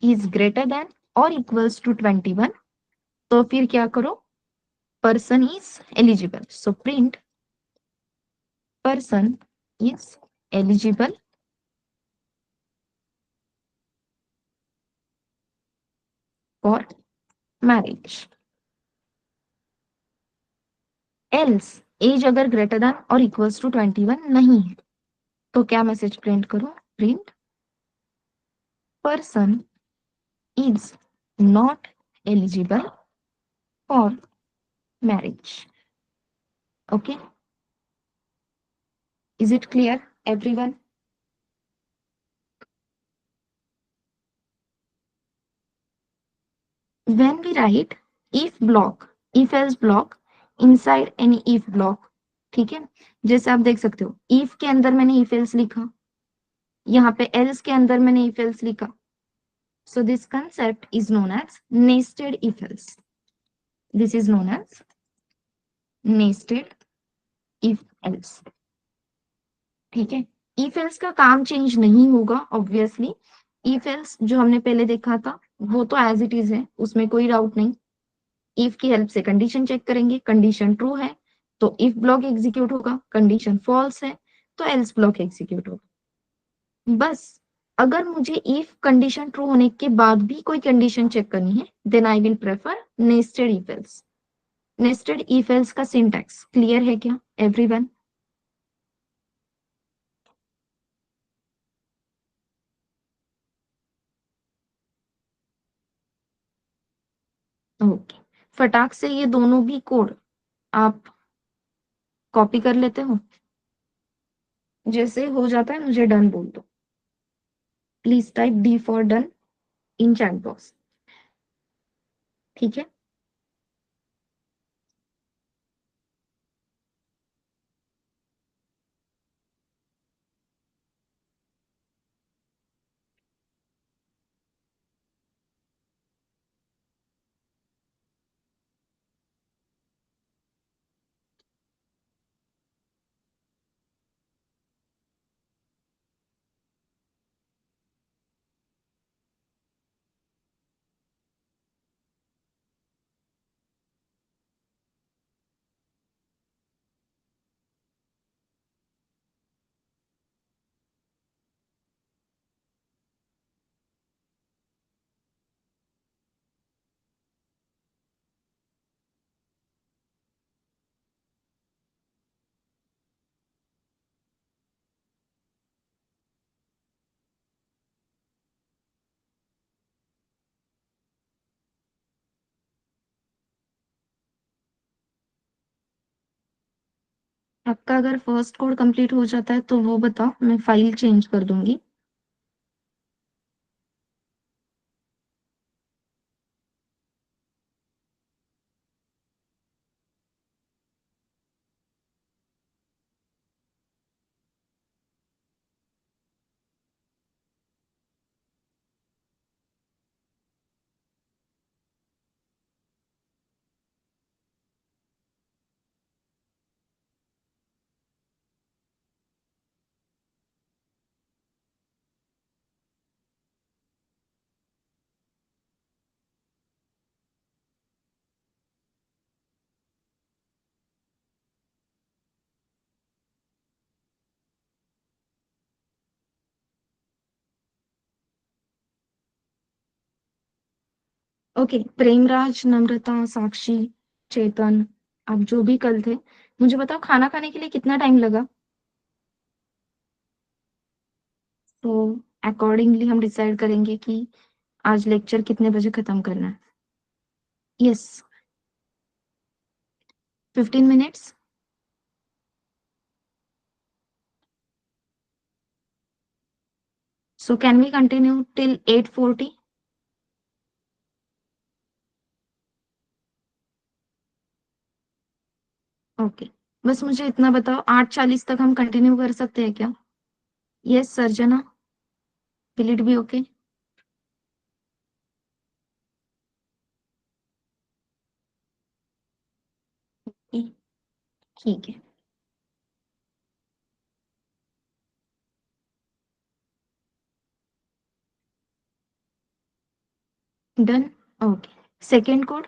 is greater than और इक्वल्स टू 21, तो फिर क्या करो? Person is eligible, so print person is eligible for marriage. Else age अगर ग्रेटर देन और इक्वल्स टू 21 नहीं है तो क्या मैसेज प्रिंट करो? Print person is not eligible for marriage. Okay, is it clear everyone? When we write if block, if else block inside any if block, ठीक है, जैसे आप देख सकते हो if के अंदर मैंने if else लिखा, यहाँ पे else के अंदर मैंने if else लिखा, so this concept is known as nested if else. This is known as nested if else. ठीक है, if else का काम चेंज नहीं होगा ऑब्वियसली, if else जो हमने पहले देखा था वो तो एज इट इज है, उसमें कोई डाउट नहीं। इफ की हेल्प से कंडीशन चेक करेंगे, कंडीशन ट्रू है तो इफ ब्लॉक एग्जीक्यूट होगा, कंडीशन फॉल्स है तो एल्स ब्लॉक एग्जीक्यूट होगा। बस अगर मुझे इफ कंडीशन ट्रू होने के बाद भी कोई कंडीशन चेक करनी है, then I will prefer nested if else. Nested if else का सिंटैक्स क्लियर है क्या एवरीवन? ओके, फटाक से ये दोनों भी कोड आप कॉपी कर लेते हो, जैसे हो जाता है मुझे डन बोल दो। Please type D for done in chat box, ठीक है। आपका अगर फर्स्ट कोड कंप्लीट हो जाता है तो वो बताओ, मैं फाइल चेंज कर दूंगी। ओके, प्रेमराज, नम्रता, साक्षी, चेतन, आप जो भी कल थे, मुझे बताओ खाना खाने के लिए कितना टाइम लगा। तो अकॉर्डिंगली हम डिसाइड करेंगे कि आज लेक्चर कितने बजे खत्म करना है। Yes, 15 minutes. So can we continue till 8:40? Okay, बस मुझे इतना बताओ, 8:40 तक हम कंटिन्यू कर सकते हैं क्या? Yes Sarjana, will it be okay? ठीक है, done. Okay, second code.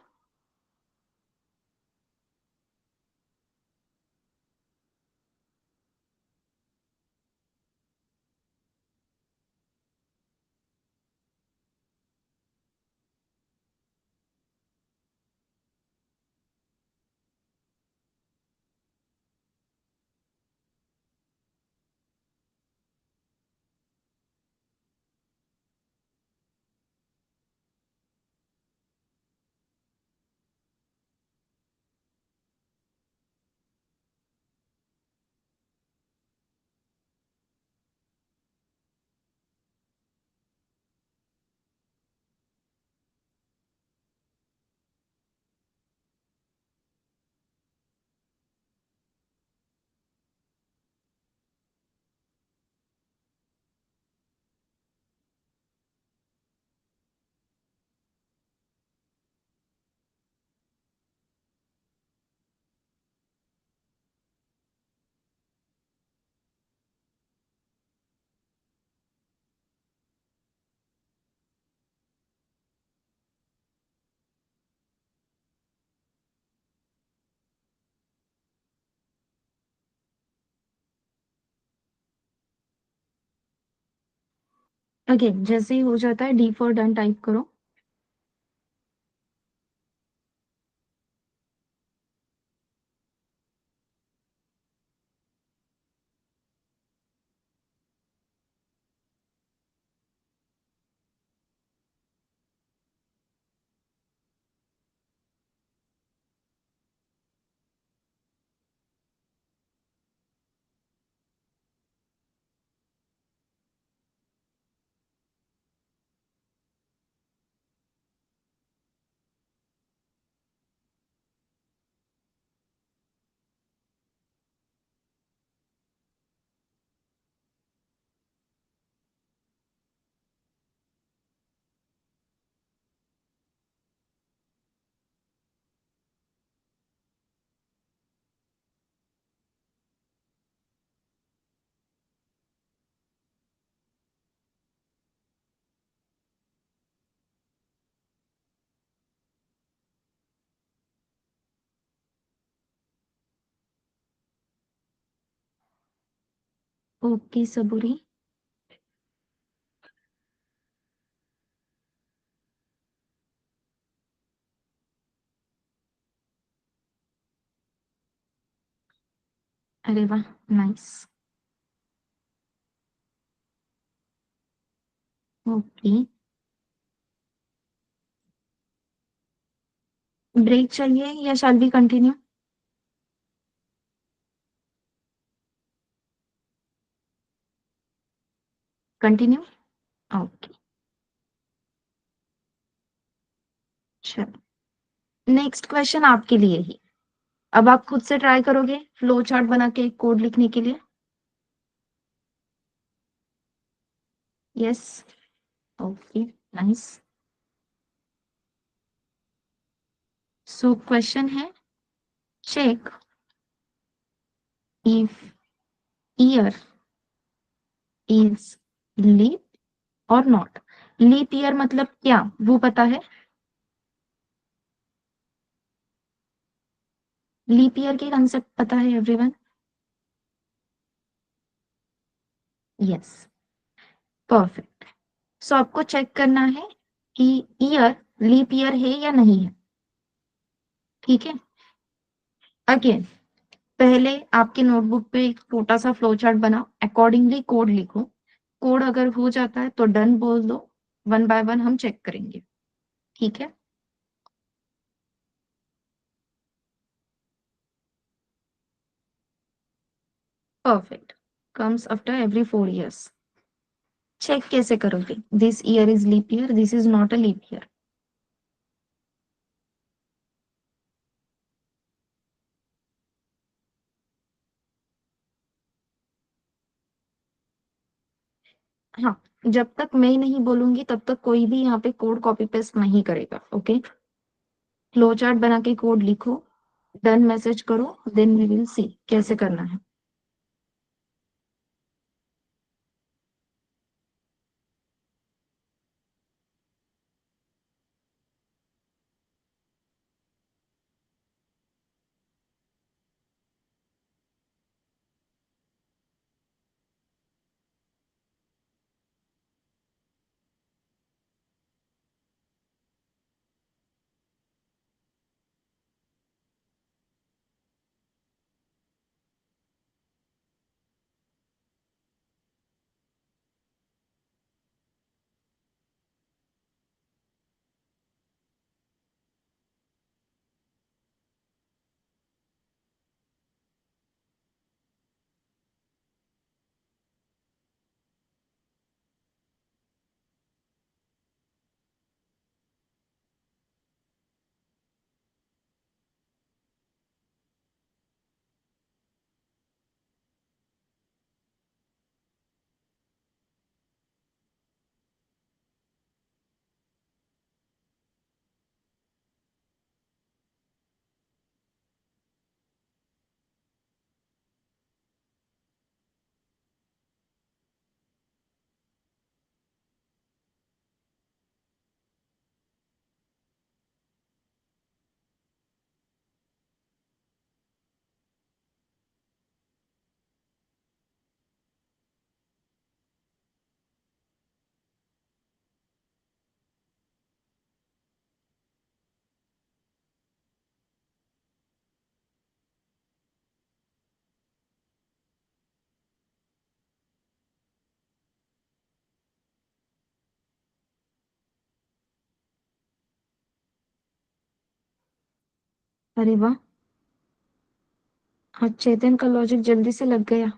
Okay, जैसे ही हो जाता है डी फॉर डन टाइप करो। ओके सबूरी, अरे वाह, नाइस। ओके, ब्रेक चाहिए या shall we continue? Continue. Okay, चलो नेक्स्ट क्वेश्चन आपके लिए ही। अब आप खुद से ट्राई करोगे फ्लो चार्ट बना के कोड लिखने के लिए? Yes, okay, nice. So question है, check if year is leap or not. Leap year मतलब क्या, वो पता है? लीप ईयर के कंसेप्ट पता है एवरीवन? Yes, perfect. सो आपको चेक करना है कि ईयर लीप ईयर है या नहीं है, ठीक है? अगेन, पहले आपके नोटबुक पे एक छोटा सा फ्लो चार्ट बनाओ, अकॉर्डिंगली कोड लिखो। कोड अगर हो जाता है तो डन बोल दो, वन बाय वन हम चेक करेंगे, ठीक है? Perfect, comes after every 4 years। Check कैसे करोगे? This year is leap year, this is not a leap year. हाँ, जब तक मैं नहीं बोलूंगी तब तक कोई भी यहाँ पे कोड कॉपी पेस्ट नहीं करेगा, ओके? फ्लो चार्ट बना के कोड लिखो, डन मैसेज करो, देन वी विल सी कैसे करना है। अरे वाह, आज चेतन का लॉजिक जल्दी से लग गया।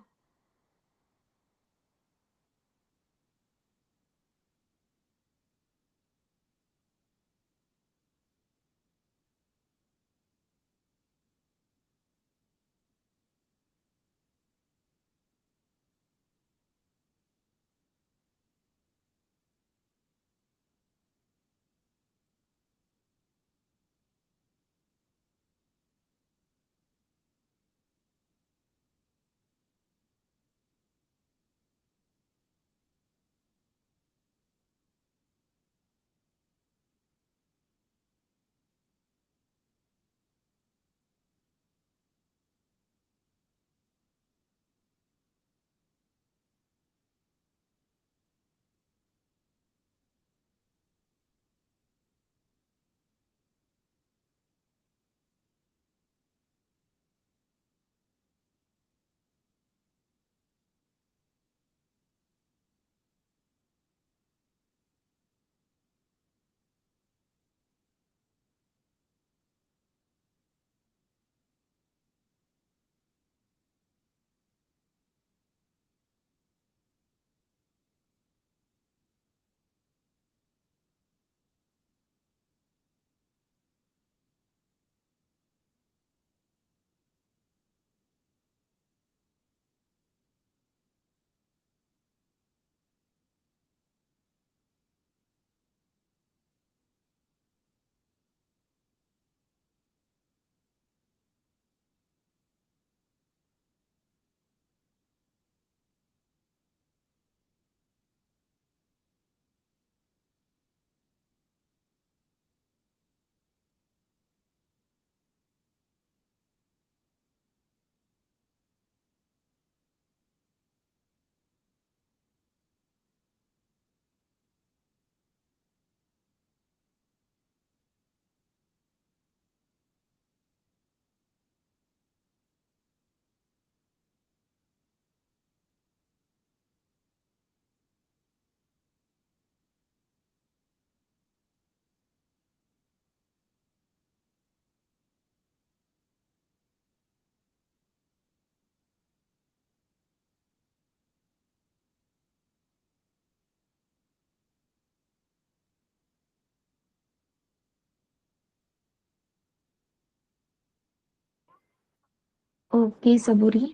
ओके सबूरी,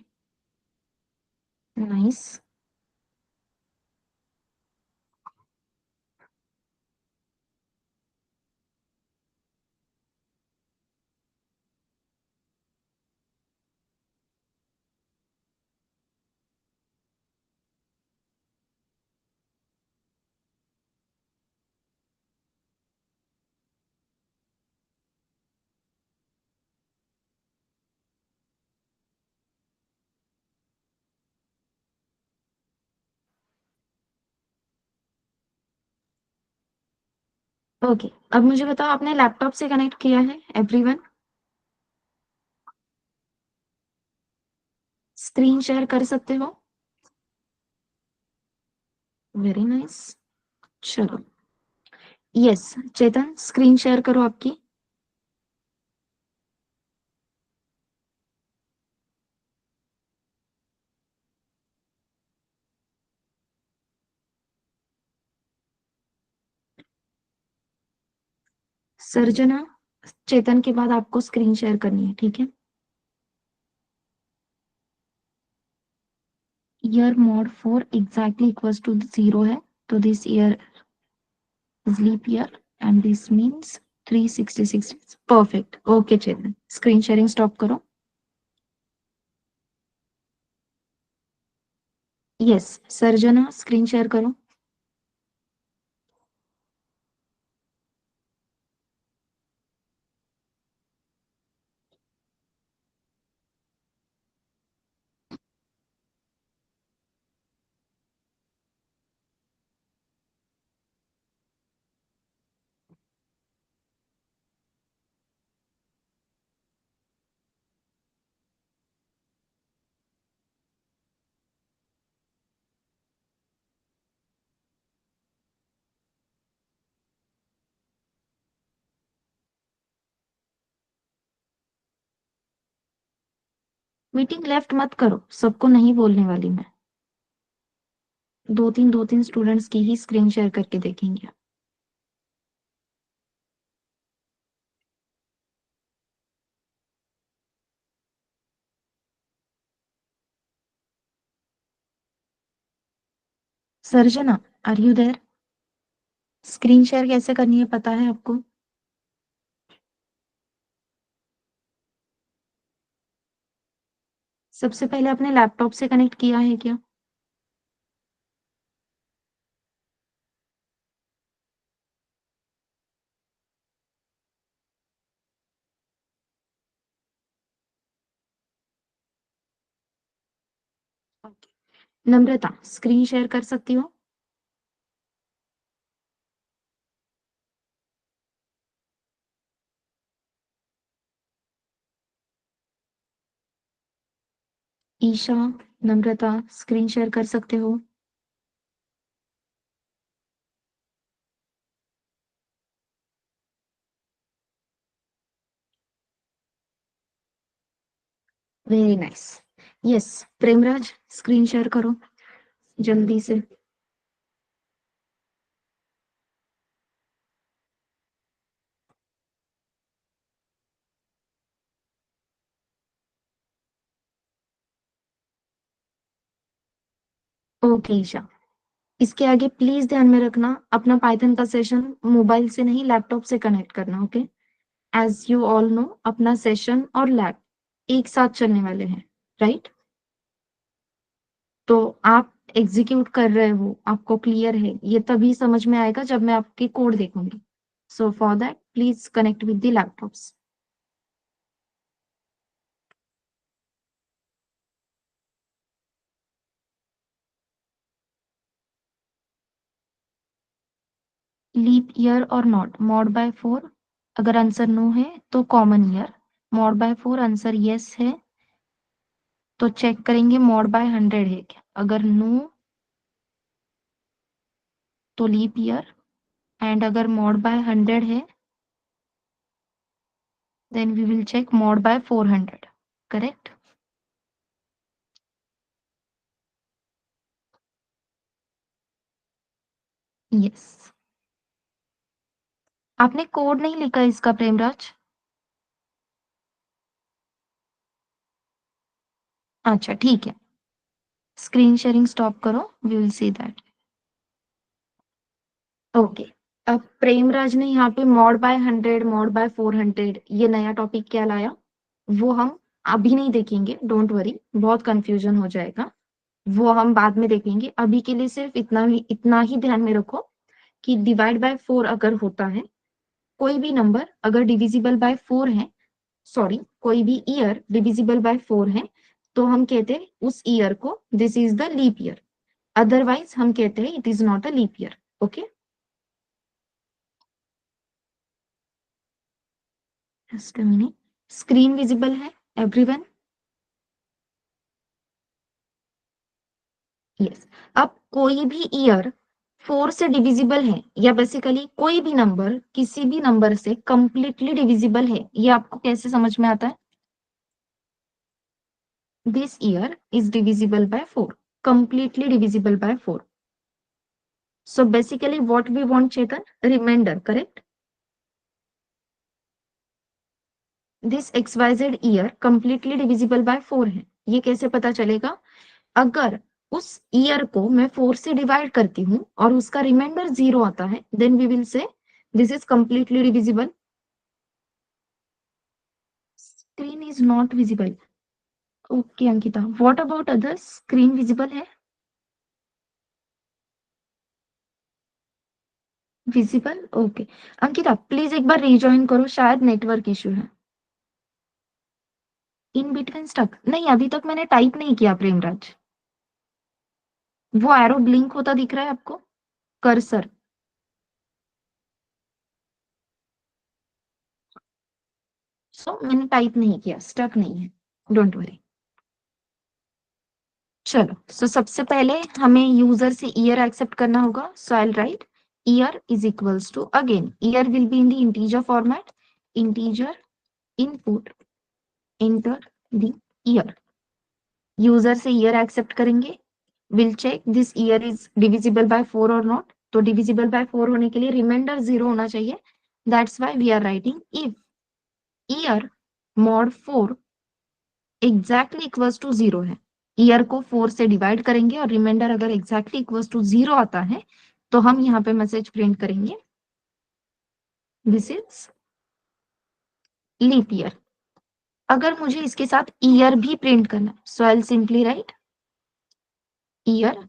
नाइस। ओके, अब मुझे बताओ आपने लैपटॉप से कनेक्ट किया है एवरीवन? स्क्रीन शेयर कर सकते हो? Very nice. चलो, यस चेतन स्क्रीन शेयर करो आपकी। सर्जना, चेतन के बाद आपको स्क्रीन शेयर करनी है, ठीक है? Year mod 4 exactly equals to 0 है, तो this year is leap year and this means 366 days. Perfect. Okay Chetan, screen sharing stop करो। यस सर्जना, स्क्रीन शेयर करो। मीटिंग लेफ्ट मत करो, सबको नहीं बोलने वाली मैं। दो तीन स्टूडेंट्स की ही स्क्रीन शेयर करके देखेंगे। Sarjana, are you there? Screen share कैसे करनी है पता है आपको? सबसे पहले अपने लैपटॉप से कनेक्ट किया है क्या? नम्रता, स्क्रीन शेयर कर सकती हो? ईशा, नम्रता, स्क्रीन शेयर कर सकते हो? Very nice. Yes Premraj, screen share करो जल्दी से। ओके ईशा, इसके आगे प्लीज ध्यान में रखना अपना पाइथन का सेशन मोबाइल से नहीं लैपटॉप से कनेक्ट करना, okay? As you all know अपना सेशन और लैब एक साथ चलने वाले हैं, राइट? तो आप एग्जीक्यूट कर रहे हो, आपको क्लियर है, ये तभी समझ में आएगा जब मैं आपकी कोड देखूंगी। So for that please connect with the laptops. Leap year और नॉट, मॉड बाय 4, अगर आंसर नो है तो common year, mod by 4 answer yes है तो चेक करेंगे मॉड बाय 100 है क्या, अगर नो तो लीप ईयर, एंड अगर मॉड बाय 100 है then we will check mod by 400, correct? Yes. आपने कोड नहीं लिखा इसका प्रेमराज? अच्छा ठीक है, स्क्रीन शेयरिंग स्टॉप करो, we will see that. Okay, अब प्रेमराज ने यहाँ पे मॉड बाय 100, मॉड बाय 400 ये नया टॉपिक क्या लाया, वो हम अभी नहीं देखेंगे, डोंट वरी, बहुत कंफ्यूजन हो जाएगा, वो हम बाद में देखेंगे। अभी के लिए सिर्फ इतना ही ध्यान में रखो कि डिवाइड बाय 4 अगर होता है, कोई भी नंबर अगर डिविजिबल बाय 4 है, सॉरी कोई भी ईयर डिविजिबल बाय 4 है, तो हम कहते हैं उस ईयर को this is the leap year, otherwise हम कहते हैं it is not a leap year. Okay, just a minute, screen visible है एवरीवन? यस। अब कोई भी ईयर 4 से डिविजिबल है, या बेसिकली कोई भी नंबर किसी भी नंबर से कंप्लीटली डिविजिबल है, ये आपको कैसे समझ में आता है? This year is divisible by 4, completely divisible by 4. So basically what we want, Chetan? Remainder, correct? This XYZ year completely divisible by 4 है। ये कैसे पता चलेगा? अगर उस ईयर को मैं 4 से डिवाइड करती हूँ और उसका रिमाइंडर 0 आता है, then we will say this is completely divisible. Screen is not visible. Okay, Ankita. What about others? Screen visible है? Visible? Okay. अंकिता, प्लीज एक बार रिजॉइन करो, शायद नेटवर्क इश्यू है। इन बिटवीन स्टक नहीं, अभी तक मैंने टाइप नहीं किया प्रेमराज। वो एरो ब्लिंक होता दिख रहा है आपको, कर्सर? सो मैंने टाइप नहीं किया, स्टक नहीं है, डोंट वरी। चलो, सो सबसे पहले हमें यूजर से ईयर एक्सेप्ट करना होगा, so I will write year is equals to, again year will be in the integer format, integer input enter the year. User से ईयर एक्सेप्ट करेंगे, will check this year is divisible by 4 or not, तो divisible by 4 होने के लिए reminder 0 होना चाहिए, that's why we are writing if year mod 4 exactly equals to 0 है, year को 4 से डिवाइड करेंगे और रिमाइंडर अगर एग्जैक्टली इक्वल्स टू 0 आता है, तो हम यहाँ पे मैसेज प्रिंट करेंगे दिस इज लीप ईयर। अगर मुझे इसके साथ ईयर भी प्रिंट करना है, so I will simply write year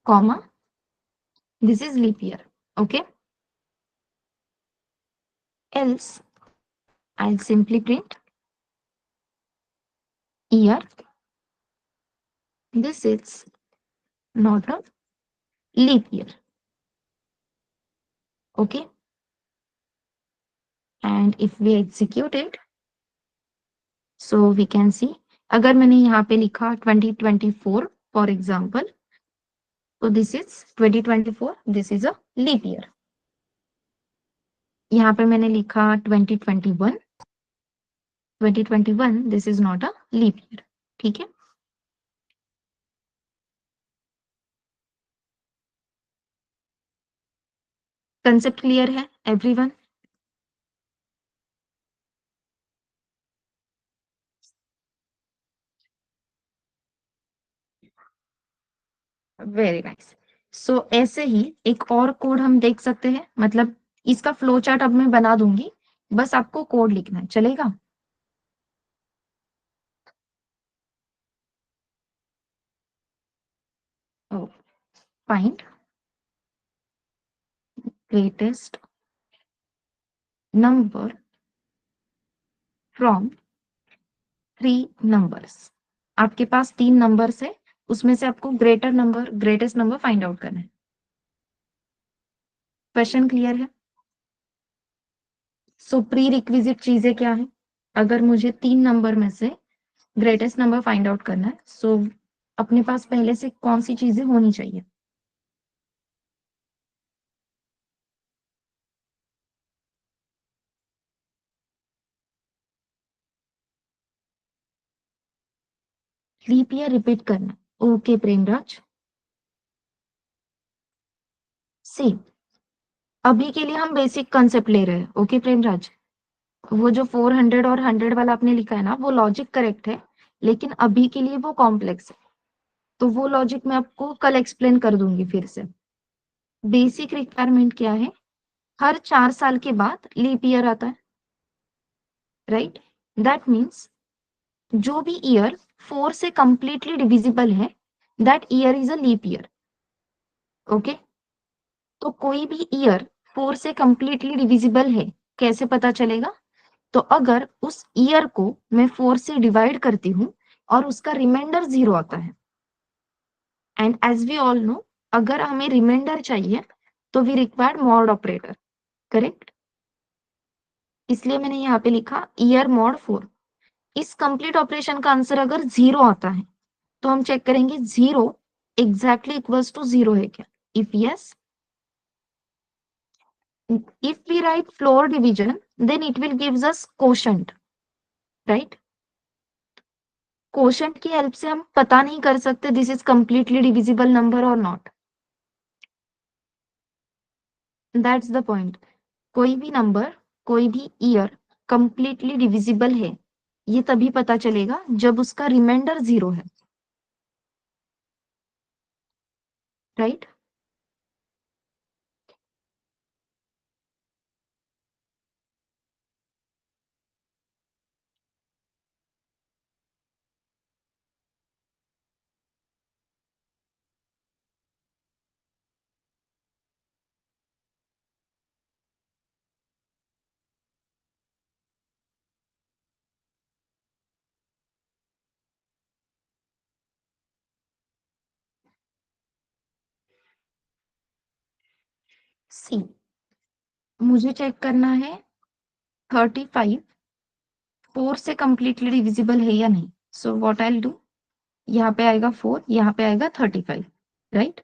comma this is leap year. Okay, else I'll simply print year, this is not a leap year. Okay, and if we execute it, so we can see, अगर मैंने यहाँ पे लिखा 2024 for example, तो this is 2024, this is a leap year. यहाँ पे मैंने लिखा 2021, 2021 this is not a leap year. ठीक है, कंसेप्ट क्लियर है एवरीवन? Very nice. सो ऐसे ही एक और कोड हम देख सकते हैं, मतलब इसका फ्लो चार्ट अब मैं बना दूंगी, बस आपको कोड लिखना है, चलेगा? Find greatest number from 3 numbers. आपके पास 3 नंबर्स है, उसमें से आपको ग्रेटेस्ट नंबर फाइंड आउट करना है। क्वेश्चन क्लियर है? सो प्री रिक्विजिट चीजें क्या है? अगर मुझे 3 नंबर में से ग्रेटेस्ट नंबर फाइंड आउट करना है, सो अपने पास पहले से कौन सी चीजें होनी चाहिए? लीप ईयर रिपीट करना। ओके प्रेमराज, सी अभी के लिए हम बेसिक कंसेप्ट ले रहे हैं। ओके प्रेमराज, वो जो 400 और 100 वाला आपने लिखा है ना, वो लॉजिक करेक्ट है, लेकिन अभी के लिए वो कॉम्प्लेक्स है, तो वो लॉजिक मैं आपको कल एक्सप्लेन कर दूंगी फिर से। बेसिक रिक्वायरमेंट क्या है, हर 4 साल के बाद लीप ईयर आता है, राइट? दैट मीन्स जो भी ईयर 4 से कंप्लीटली डिविजिबल है, that year is a leap year. Okay, तो कोई भी ईयर 4 से कंप्लीटली डिविजिबल है, कैसे पता चलेगा? तो अगर उस ईयर को मैं 4 से डिवाइड करती हूँ और उसका रिमाइंडर 0 आता है, and as we all know, अगर हमें रिमाइंडर चाहिए तो we required mod operator, correct? इसलिए मैंने यहाँ पे लिखा ईयर मॉड 4। इस कंप्लीट ऑपरेशन का आंसर अगर 0 आता है तो हम चेक करेंगे 0 एग्जैक्टली इक्वल्स टू 0 है क्या। If yes, if we write floor division, then it will gives us quotient, right? Quotient की हेल्प से हम पता नहीं कर सकते this is completely divisible number और नॉट। That's the point. कोई भी नंबर, कोई भी ईयर कंप्लीटली डिविजिबल है, ये तभी पता चलेगा जब उसका रिमाइंडर 0 है, राइट? सी, मुझे चेक करना है 35 4 से कंप्लीटली डिविजिबल है या नहीं। सो व्हाट आई विल डू, यहाँ पे आएगा 4, यहाँ पे आएगा 35, right?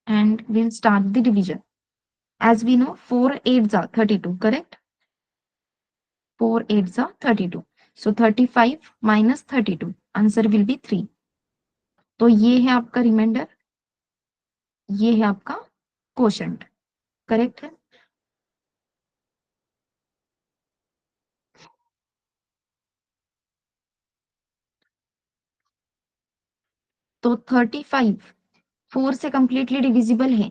And will start the division. As we know, 4 8s are 32, correct? 4 8s are 32. So 35 minus 32. Answer will be 3. तो ये है आपका रिमाइंडर, ये है आपका क्वोशंट, करेक्ट है? तो 35 4 से कंप्लीटली डिविजिबल है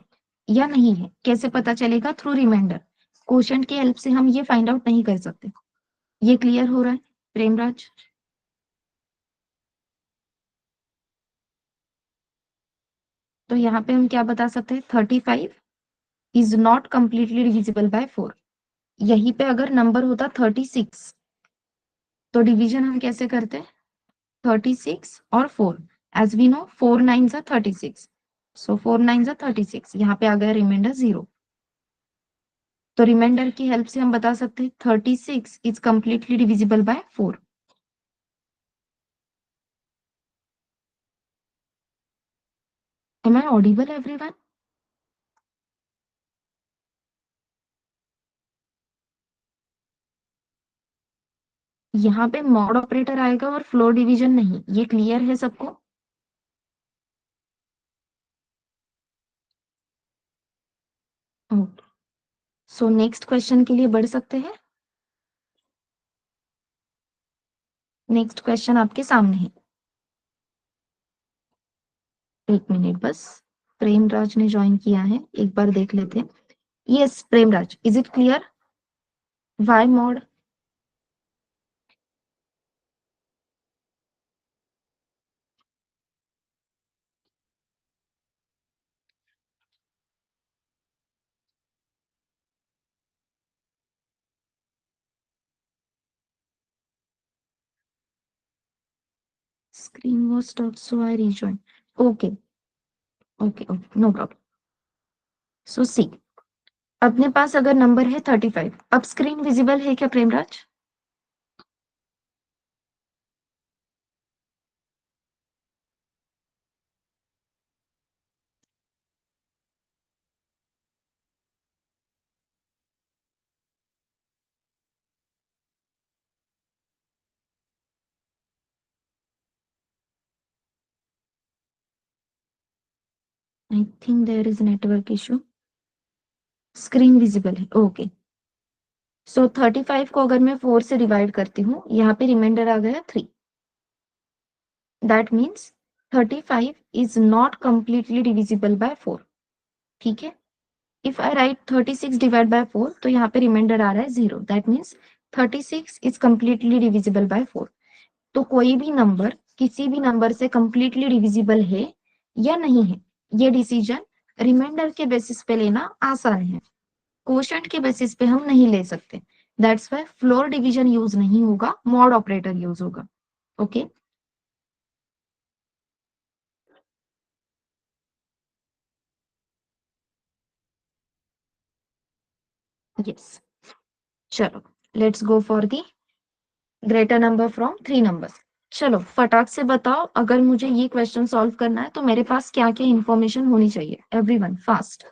या नहीं है, कैसे पता चलेगा? Through reminder. क्वोशंट की हेल्प से हम ये फाइंड आउट नहीं कर सकते। ये क्लियर हो रहा है प्रेमराज? तो यहाँ पे हम क्या बता सकते हैं, 35 is not completely divisible by 4। यहीं पे अगर नंबर होता 36 तो डिवीजन हम कैसे करते हैं, 36 और 4। As we know 4 9s are 36, so 4 9s are 36। यहाँ पे आ गया रिमाइंडर 0, तो रिमाइंडर की हेल्प से हम बता सकते हैं 36 is completely divisible by 4। Am I audible everyone? यहाँ पे मॉड ऑपरेटर आएगा और फ्लोर डिवीजन नहीं, ये क्लियर है सबको? ओके, सो नेक्स्ट क्वेश्चन के लिए बढ़ सकते हैं। नेक्स्ट क्वेश्चन आपके सामने है, एक मिनट बस। प्रेमराज ने ज्वाइन किया है, एक बार देख लेते हैं। Yes Premraj, is it clear? Why mod? Screen was stopped, so I rejoined. Okay, okay, no problem. So see, अपने पास अगर नंबर है 35, अब स्क्रीन विजिबल है क्या Premraj? I think there is network issue. Screen visible है, ओके। सो 35 को अगर मैं 4 से डिवाइड करती हूँ, यहाँ पे रिमाइंडर आ गया 3. That means 35 is not completely divisible by 4. ठीक है. If I right 36 divide by 4, तो यहाँ पे रिमाइंडर आ रहा है 0. That means 36 is completely divisible by 4. तो कोई भी नंबर किसी भी नंबर से कंप्लीटली डिविजिबल है या नहीं है, ये डिसीजन रिमाइंडर के बेसिस पे लेना आसान है. कोशेंट के बेसिस पे हम नहीं ले सकते. That's why floor division use नहीं होगा, मॉड ऑपरेटर यूज होगा. ओके. यस. चलो, let's go for the greater number from 3 numbers. चलो फटाक से बताओ, अगर मुझे ये क्वेश्चन सॉल्व करना है तो मेरे पास क्या क्या इंफॉर्मेशन होनी चाहिए. Everyone fast.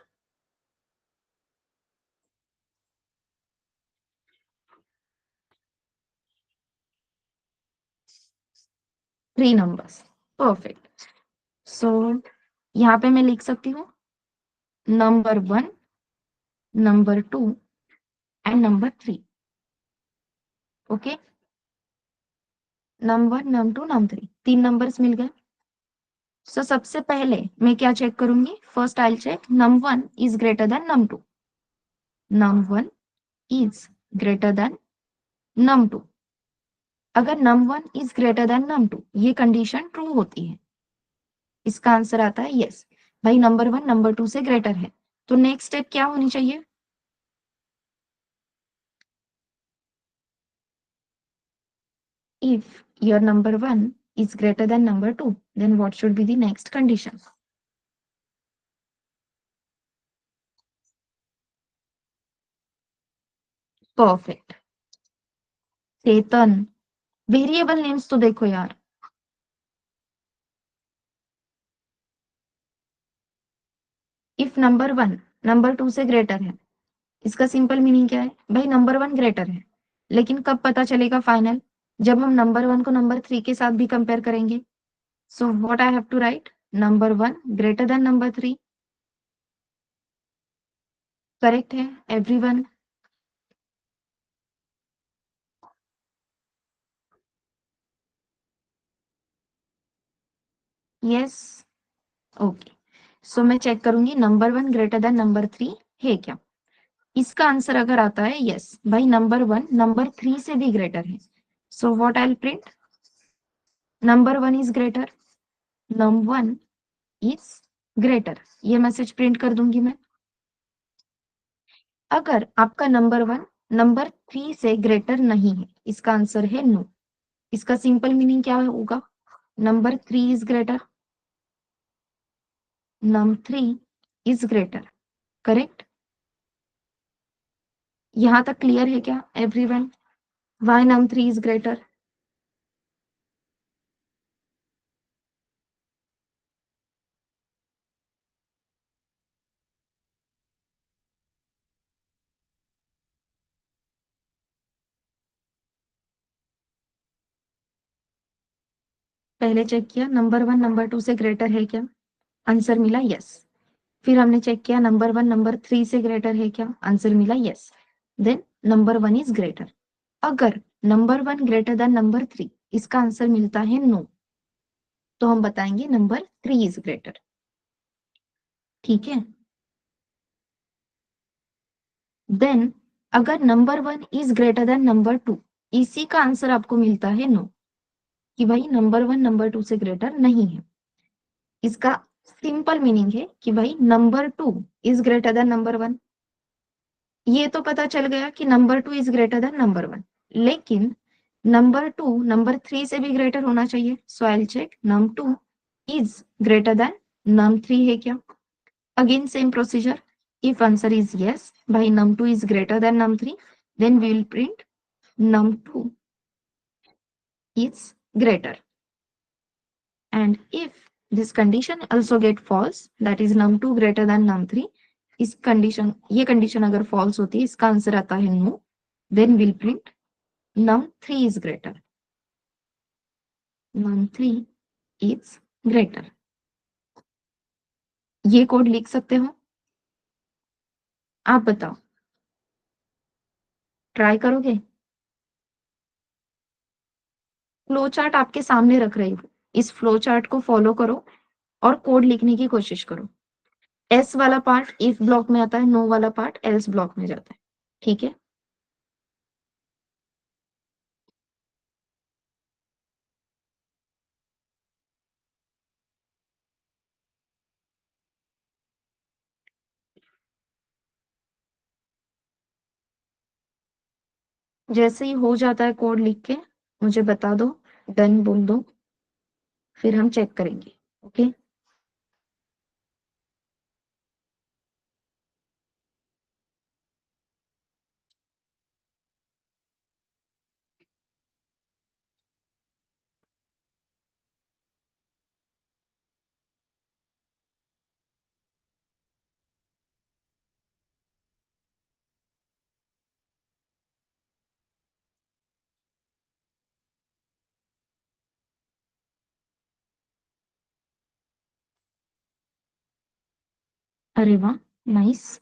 3 numbers. Perfect. So यहाँ पे मैं लिख सकती हूँ number 1, number 2 and number 3. Okay. Number 1, number 2, number 3, 3 numbers मिल गए. सो सबसे पहले मैं क्या चेक करूंगी. First I check number 1 is greater than number 2. Number 1 is greater than number 2. अगर number 1 is greater than number 2, ये कंडीशन ट्रू होती है. इसका आंसर आता है यस. भाई नंबर 1 नंबर 2 से ग्रेटर है. तो नेक्स्ट स्टेप क्या होनी चाहिए. If your number 1 is greater than number 2, then what should be the next condition? Perfect. Chetan, variable names तो देखो यार. इफ नंबर 1 नंबर 2 से ग्रेटर है, इसका सिंपल मीनिंग क्या है. भाई नंबर 1 ग्रेटर है, लेकिन कब पता चलेगा फाइनल. जब हम नंबर 1 को नंबर 3 के साथ भी कंपेयर करेंगे. So what I have to write. Number 1 greater than number 3. Correct है एवरीवन. यस. ओके. सो मैं चेक करूंगी नंबर 1 ग्रेटर देन नंबर 3 है क्या. इसका आंसर अगर आता है यस, भाई नंबर 1 नंबर 3 से भी ग्रेटर है. सो what I will print. Number 1 is greater. Number 1 is greater. ये मैसेज प्रिंट कर दूंगी मैं. अगर आपका नंबर 1 नंबर 3 से ग्रेटर नहीं है, इसका आंसर है नो. इसका सिंपल मीनिंग क्या होगा. Number 3 is greater. Number 3 is greater. Correct. यहां तक क्लियर है क्या everyone. Why number 3 is greater. पहले चेक किया नंबर 1 नंबर 2 से ग्रेटर है क्या. आंसर मिला यस. फिर हमने चेक किया नंबर 1 नंबर 3 से ग्रेटर है क्या. आंसर मिला yes. Then number 1 is greater. अगर नंबर 1 ग्रेटर देन नंबर 3, इसका आंसर मिलता है नो, तो हम बताएंगे नंबर 3 इज ग्रेटर. ठीक है. देन अगर number 1 is greater than number 2, इसी का आंसर आपको मिलता है नो, कि भाई नंबर 1 नंबर 2 से ग्रेटर नहीं है. इसका सिंपल मीनिंग है कि भाई number 2 is greater than number 1. ये तो पता चल गया कि number 2 is greater than number 1, लेकिन नंबर 2 नंबर 3 से भी ग्रेटर होना चाहिए. So I will check number 2 is greater than number 3 है क्या. Again same procedure. If answer is yes, भाई number 2 is greater than number 3, then we will print number 2 is greater. And if this condition also get false, that is num2 greater than num3, इस condition, ये condition अगर false होती है, इसका answer आता है no, then will print num3 is greater. num3 is greater. ये कोड लिख सकते हो. आप बताओ. ट्राई करोगे? फ्लो चार्ट आपके सामने रख रही हूँ, इस फ्लो चार्ट को फॉलो करो और कोड लिखने की कोशिश करो। एस वाला पार्ट इफ ब्लॉक में आता है, नो वाला पार्ट एल्स ब्लॉक में जाता है। ठीक है? जैसे ही हो जाता है कोड लिख के मुझे बता दो, डन बोल दो, फिर हम चेक करेंगे। ओके? अरे वाह, नाइस।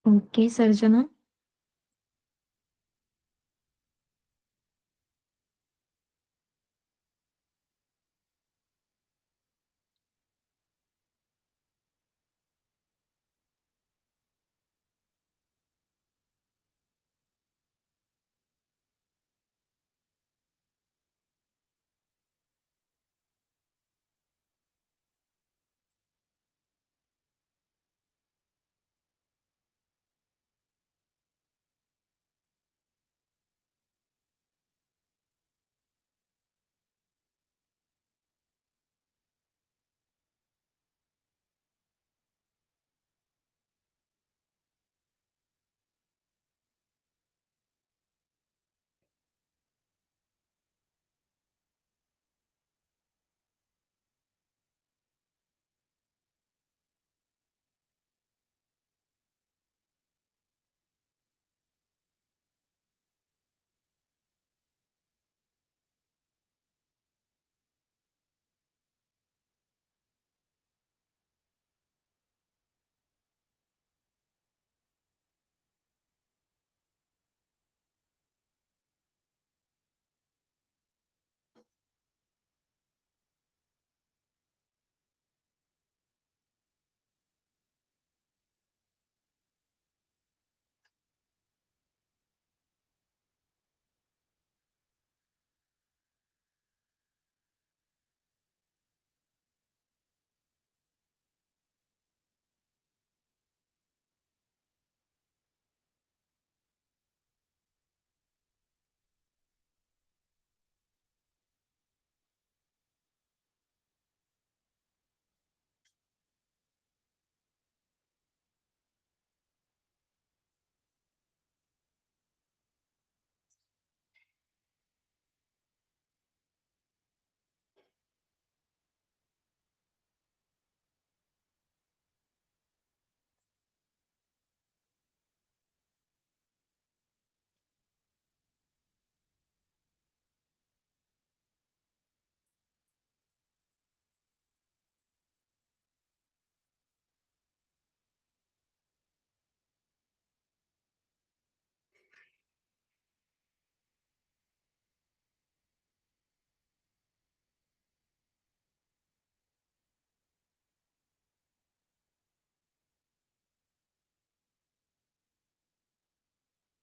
ओके सर्जना।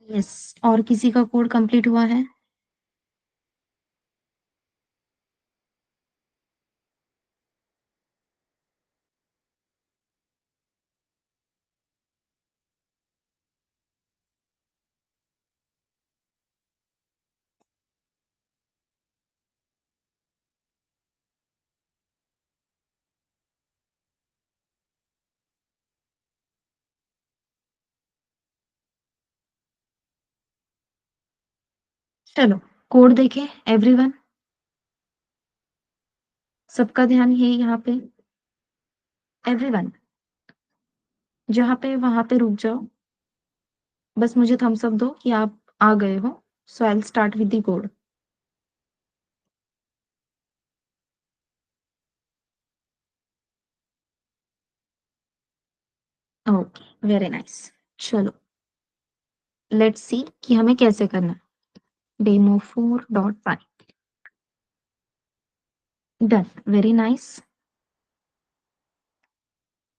यस, और किसी का कोड कंप्लीट हुआ है? चलो कोड देखें एवरीवन। सबका ध्यान है यहाँ पे। एवरीवन जहाँ पे वहां पे रुक जाओ। बस मुझे थम्स अप दो कि आप आ गए हो. So I will start with the code. Okay, very nice. चलो लेट्स सी कि हमें कैसे करना है. demo4.py. Done, very nice.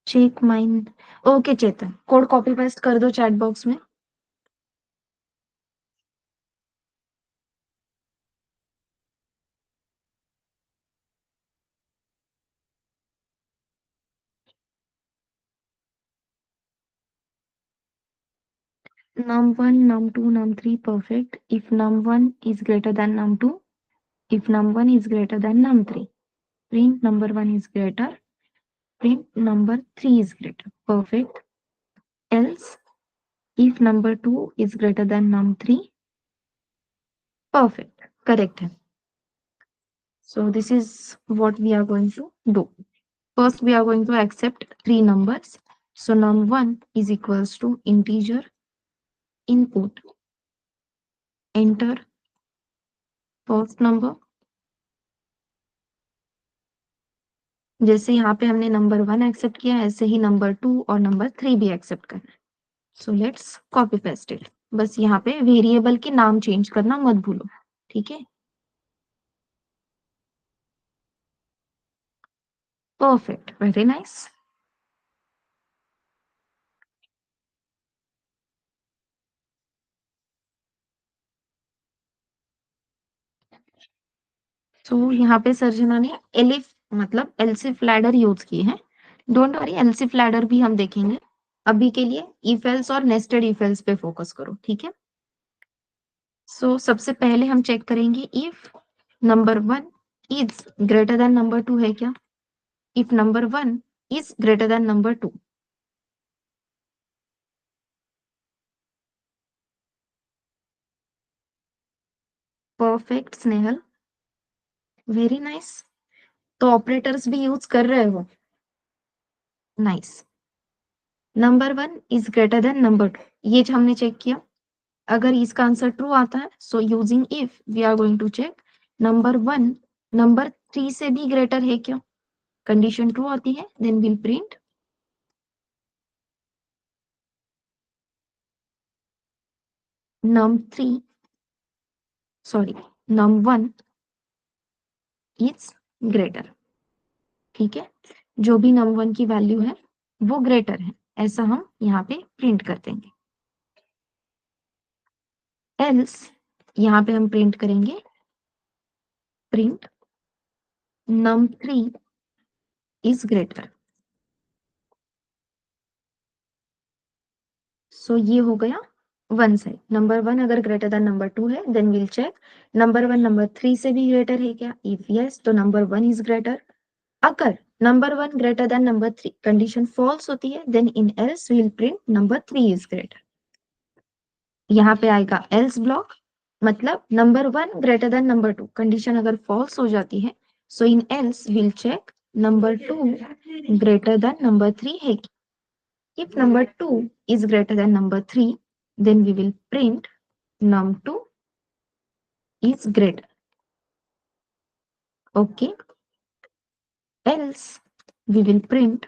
Check mine. Okay Chetan, code copy paste कर दो चैट बॉक्स में. num1, num2, num3, perfect. If num1 is greater than num2, if num1 is greater than num3, print number 1 is greater, print number 3 is greater. Perfect. Else, if number 2 is greater than num3, perfect. Correct है. So this is what we are going to do. First, we are going to accept three numbers. So num1 is equals to integer input. Enter first number. जैसे यहाँ पे हमने number 1 accept किया, ऐसे ही number 2 और number 3 भी accept करना है. So let's copy paste it. बस यहाँ पे वेरिएबल के नाम चेंज करना मत भूलो. ठीक है, परफेक्ट, वेरी नाइस. सो यहाँ पे सर्जना ने एलिफ मतलब एलसिफ लैडर यूज की है. डोंट वरी, एलसिफ लैडर भी हम देखेंगे. अभी के लिए इफ एल्स और नेस्टेड इफ एल्स पे फोकस करो. ठीक है. सो सबसे पहले हम चेक करेंगे if number 1 is greater than number 2 है क्या. If number 1 is greater than number 2. Perfect Snehal, very nice. तो ऑपरेटर्स भी यूज कर रहे हो. Nice. Number 1 is greater than number 2, ये जो हमने चेक किया. अगर इसका आंसर ट्रू आता है, so using if we are going to check number 1 number 3 से भी ग्रेटर है क्या. कंडीशन ट्रू आती है, then will print num3 sorry num1 is greater. ठीक है, जो भी num1 की वैल्यू है वो ग्रेटर है, ऐसा हम यहाँ पे प्रिंट कर देंगे. एल्स यहाँ पे हम प्रिंट करेंगे प्रिंट num3 इज ग्रेटर. सो ये हो गया वन साइड. नंबर 1 अगर ग्रेटर देन नंबर 2 है, then will check number 1 number 3 से भी ग्रेटर है क्या. इफ यस, तो नंबर 1 इज ग्रेटर. अगर number 1 greater than number 3 condition false होती है, then in else we will print number 3 is greater. यहाँ पे आएगा एल्स ब्लॉक, मतलब नंबर 1 ग्रेटर देन नंबर 2 कंडीशन अगर फॉल्स हो जाती है, so in else will check number 2 greater than number 3 है. If number 2 is greater than number 3, then we will print num2 is greater. Okay. Else we will print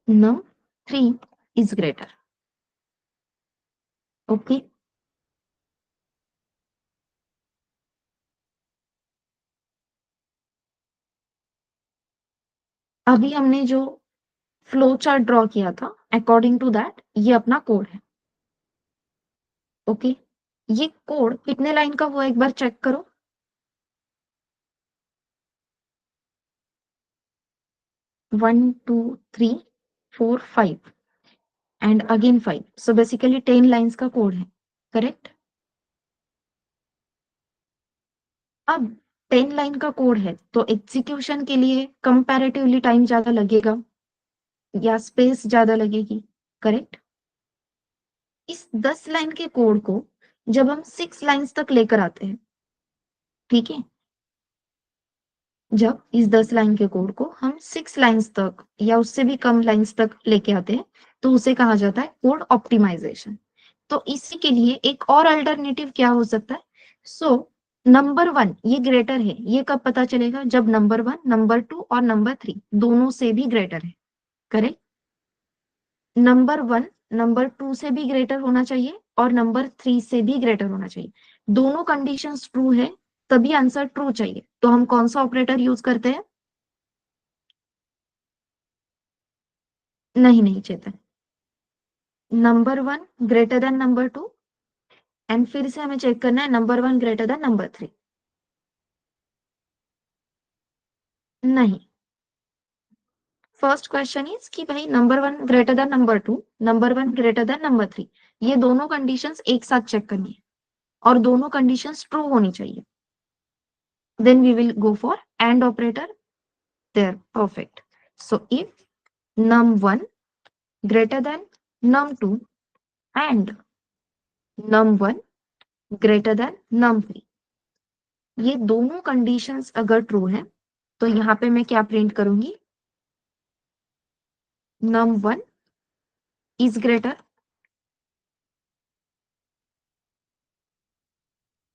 num3 is greater. Okay. अभी हमने जो flow chart draw किया था, according to that ये अपना code है. Okay. ये कोड कितने लाइन का हुआ एक बार चेक करो. 1 2 3 4 5 and again 5. So basically 10 lines का कोड है. करेक्ट. अब 10 लाइन का कोड है, तो एग्जीक्यूशन के लिए कंपैरेटिवली टाइम ज्यादा लगेगा या स्पेस ज्यादा लगेगी. करेक्ट. इस 10 लाइन के कोड को जब हम 6 लाइंस तक लेकर आते हैं, ठीक है, जब इस 10 लाइन के कोड को हम 6 लाइंस तक या उससे भी कम लाइंस तक लेके आते हैं, तो उसे कहा जाता है कोड ऑप्टिमाइजेशन। तो इसी के लिए एक और अल्टरनेटिव क्या हो सकता है? सो नंबर 1 ये ग्रेटर है, ये कब पता चलेगा? जब नंबर 1, नंबर 2 और नंबर 3 दोनों से भी ग्रेटर है। करेक्ट? नंबर 1 नंबर 2 से भी ग्रेटर होना चाहिए और नंबर 3 से भी ग्रेटर होना चाहिए। दोनों कंडीशंस ट्रू है तभी आंसर ट्रू चाहिए। तो हम कौन सा ऑपरेटर यूज करते हैं? नहीं Chetan, number 1 greater than number 2 and फिर से हमें चेक करना है नंबर 1 ग्रेटर देन नंबर 3। नहीं, फर्स्ट क्वेश्चन इज कि भाई number 1 greater than number 2, number 1 greater than number 3, ये दोनों कंडीशंस एक साथ चेक करनी है और दोनों कंडीशंस ट्रू होनी चाहिए। Then we will go for and operator there. Perfect. So if num1 greater than num2 and num1 greater than num3, ये दोनों कंडीशंस अगर ट्रू है तो यहाँ पे मैं क्या प्रिंट करूंगी? num1 इज ग्रेटर,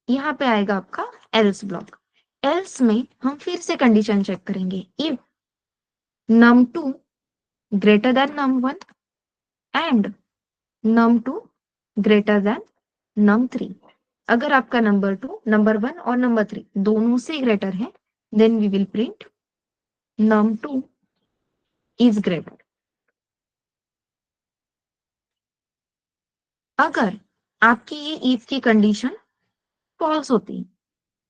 यहाँ पे आएगा आपका एल्स ब्लॉक। एल्स में हम फिर से कंडीशन चेक करेंगे। If num2 greater than num1 and num2 greater than num3, अगर आपका नंबर 2 नंबर 1 और नंबर 3 दोनों से ग्रेटर है then we will print num2 is greater. अगर आपकी ये इफ की कंडीशन फॉल्स होती है,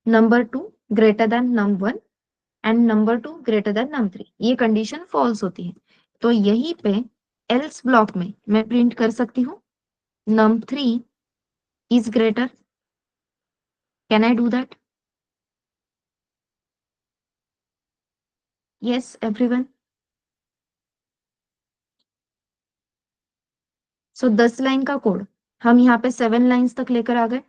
number 2 greater than num1 and number 2 greater than num3, ये कंडीशन फॉल्स होती है, तो यहीं पे एल्स ब्लॉक में मैं प्रिंट कर सकती हूँ num3 is greater. Can I do that? Yes everyone. So 10 line का कोड हम यहाँ पे 7 लाइंस तक लेकर आ गए।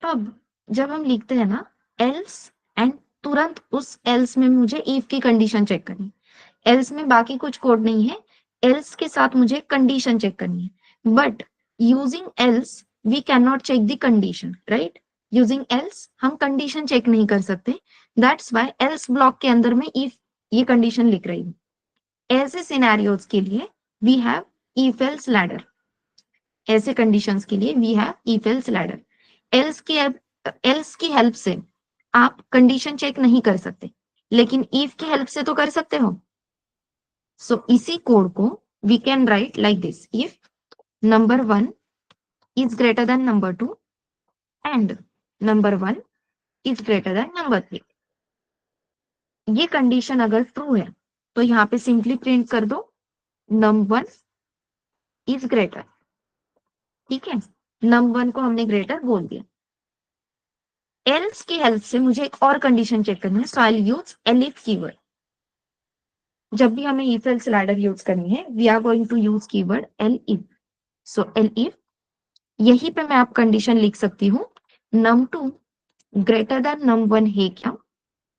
अब जब हम लिखते हैं ना एल्स एंड तुरंत उस एल्स में मुझे इफ की कंडीशन चेक करनी, एल्स में बाकी कुछ कोड नहीं है, एल्स के साथ मुझे कंडीशन चेक करनी है। But using else we can not check the condition, right? Using else हम कंडीशन चेक नहीं कर सकते, दैट्स व्हाई एल्स ब्लॉक के अंदर में इफ ये कंडीशन लिख रही हूँ। ऐसे सिनेरियोज के लिए we have if else ladder. ऐसे कंडीशंस के लिए we have if else ladder. Else की हेल्प से आप कंडीशन चेक नहीं कर सकते, लेकिन इफ की हेल्प से तो कर सकते हो। सो इसी कोड को we can write like this. If number 1 is greater than number 2 and number 1 is greater than number 3, ये कंडीशन अगर ट्रू है तो यहाँ पे सिंपली प्रिंट कर दो num1 इज ग्रेटर। ठीक है, num1 को हमने ग्रेटर बोल दिया। एल्स की हेल्प से मुझे एक और कंडीशन चेक करनी है, so I will use elif keyword. जब भी हमें if else ladder यूज करनी है we are going to use keyword elif। सो elif, यहीं पे मैं आप कंडीशन लिख सकती हूँ num2 ग्रेटर देन num1 है क्या,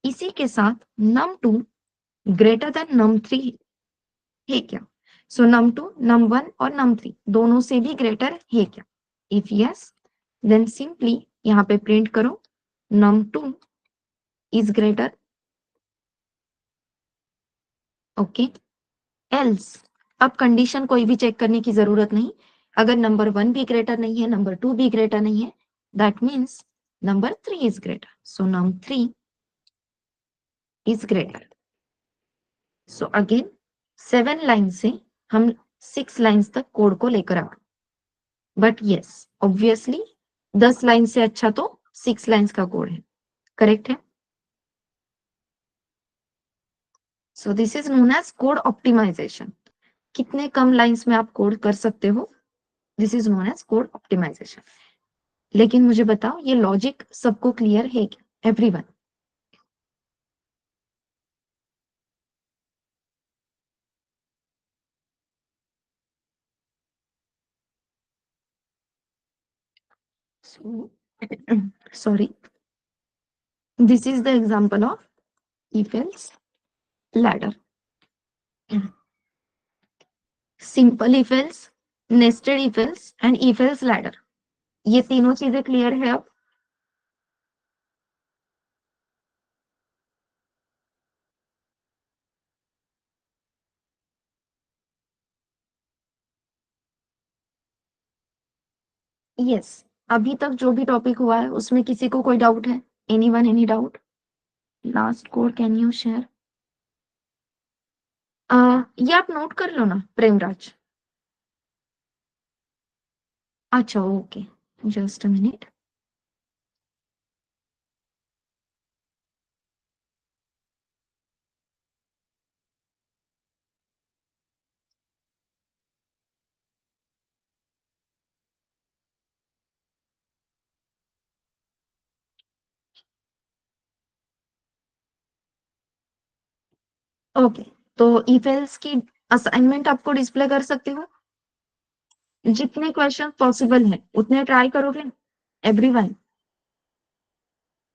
इसी के साथ num2 ग्रेटर देन num3 है क्या। सो num2 num1 और num3 दोनों से भी ग्रेटर है क्या? इफ यस देन सिंपली यहाँ पे प्रिंट करो num2 is greater. Okay, else अब कंडीशन कोई भी चेक करने की जरूरत नहीं। अगर नंबर 1 भी ग्रेटर नहीं है, नंबर 2 भी ग्रेटर नहीं है, that means number 3 is greater. So num3 is greater. So again 7 line से हम 6 लाइन्स तक कोड को लेकर आ, बट यस ऑब्वियसली 10 लाइन से अच्छा तो 6 लाइन्स का कोड है। करेक्ट है? So this is known as code optimization. कितने कम लाइन्स में आप कोड कर सकते हो, this is known as code optimization. लेकिन मुझे बताओ ये लॉजिक सबको क्लियर है क्या everyone? Sorry, this is the example of if-else ladder, simple if-else, nested if-else and if-else ladder। ये तीनों चीजें क्लियर है अब? यस। अभी तक जो भी टॉपिक हुआ है उसमें किसी को कोई डाउट है? Anyone, any doubt? Last code can you share? ये आप नोट कर लो ना प्रेमराज। अच्छा, okay, just a minute. Okay, तो इफेल्स की असाइनमेंट आपको डिस्प्ले कर सकती हूँ? जितने क्वेश्चन पॉसिबल है उतने ट्राई करोगे एवरीवन?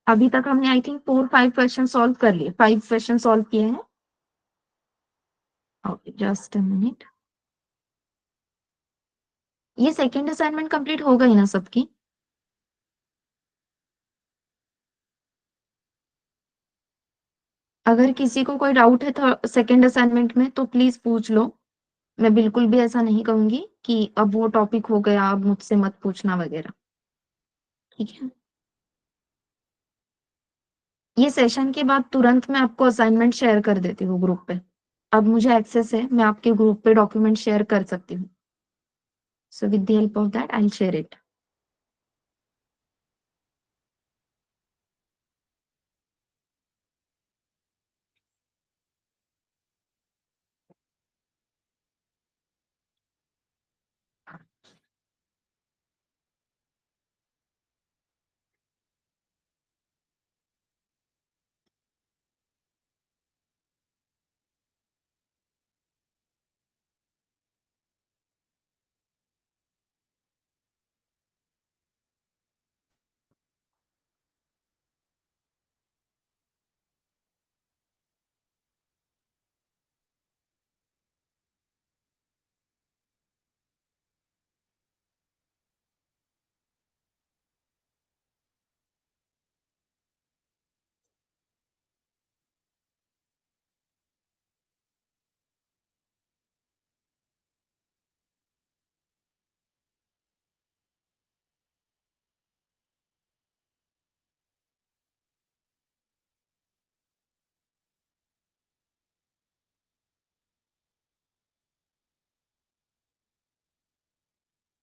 अभी तक हमने आई थिंक 4-5 क्वेश्चन सॉल्व कर लिए, 5 क्वेश्चन सॉल्व किए हैं। Okay, just a minute. ये सेकेंड असाइनमेंट कंप्लीट हो गई ना सबकी? अगर किसी को कोई डाउट है सेकेंड असाइनमेंट में तो प्लीज पूछ लो। मैं बिल्कुल भी ऐसा नहीं कहूंगी कि अब वो टॉपिक हो गया, अब मुझसे मत पूछना वगैरह। ठीक है? ये सेशन के बाद तुरंत मैं आपको असाइनमेंट शेयर कर देती हूँ ग्रुप पे। अब मुझे एक्सेस है, मैं आपके ग्रुप पे डॉक्यूमेंट शेयर कर सकती हूँ। So with the help of that I will share it.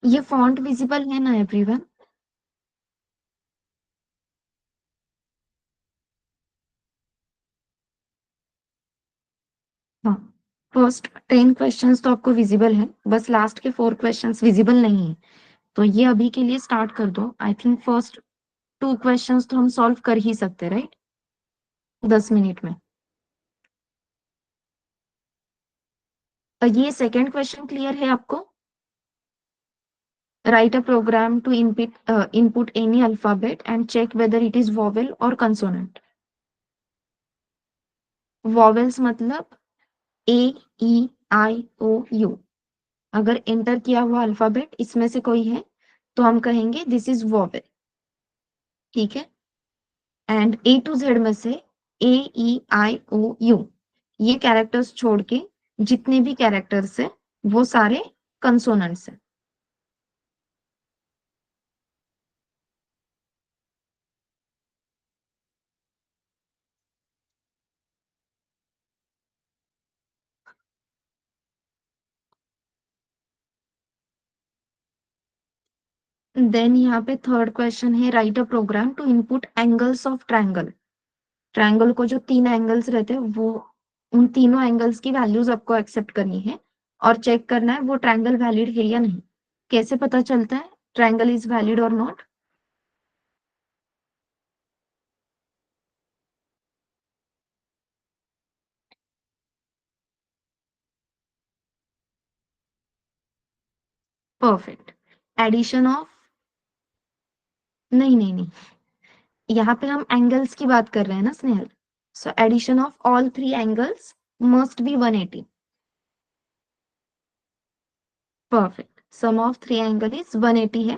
ये फॉन्ट विजिबल है ना एवरीवन? हाँ। फर्स्ट 10 क्वेश्चंस तो आपको विजिबल है, बस लास्ट के 4 क्वेश्चंस विजिबल नहीं है। तो ये अभी के लिए स्टार्ट कर दो। आई थिंक फर्स्ट 2 क्वेश्चंस तो हम सॉल्व कर ही सकते, राइट? 10 मिनट में। तो ये सेकंड क्वेश्चन क्लियर है आपको? Write a program to input any alphabet and check whether it is vowel or consonant. Vowels मतलब A, E, I, O, U। अगर एंटर किया हुआ अल्फाबेट इसमें से कोई है तो हम कहेंगे दिस इज वॉवेल। ठीक है? एंड A to Z में से A, E, I, O, U ये कैरेक्टर्स छोड़ के जितने भी कैरेक्टर्स है वो सारे कंसोनेंट्स है। देन यहाँ पे थर्ड क्वेश्चन है write a program to input angles of triangle. Triangle को जो 3 एंगल्स रहते हैं वो उन तीनों एंगल्स की वैल्यूज आपको एक्सेप्ट करनी है और चेक करना है वो ट्रायंगल वैलिड है या नहीं। कैसे पता चलता है ट्रायंगल इज वैलिड और नॉट? परफेक्ट। एडिशन ऑफ, नहीं नहीं नहीं, यहाँ पे हम एंगल्स की बात कर रहे हैं ना Snehal. So addition of all three angles must be 180. Perfect. Sum of three angle is 180 है.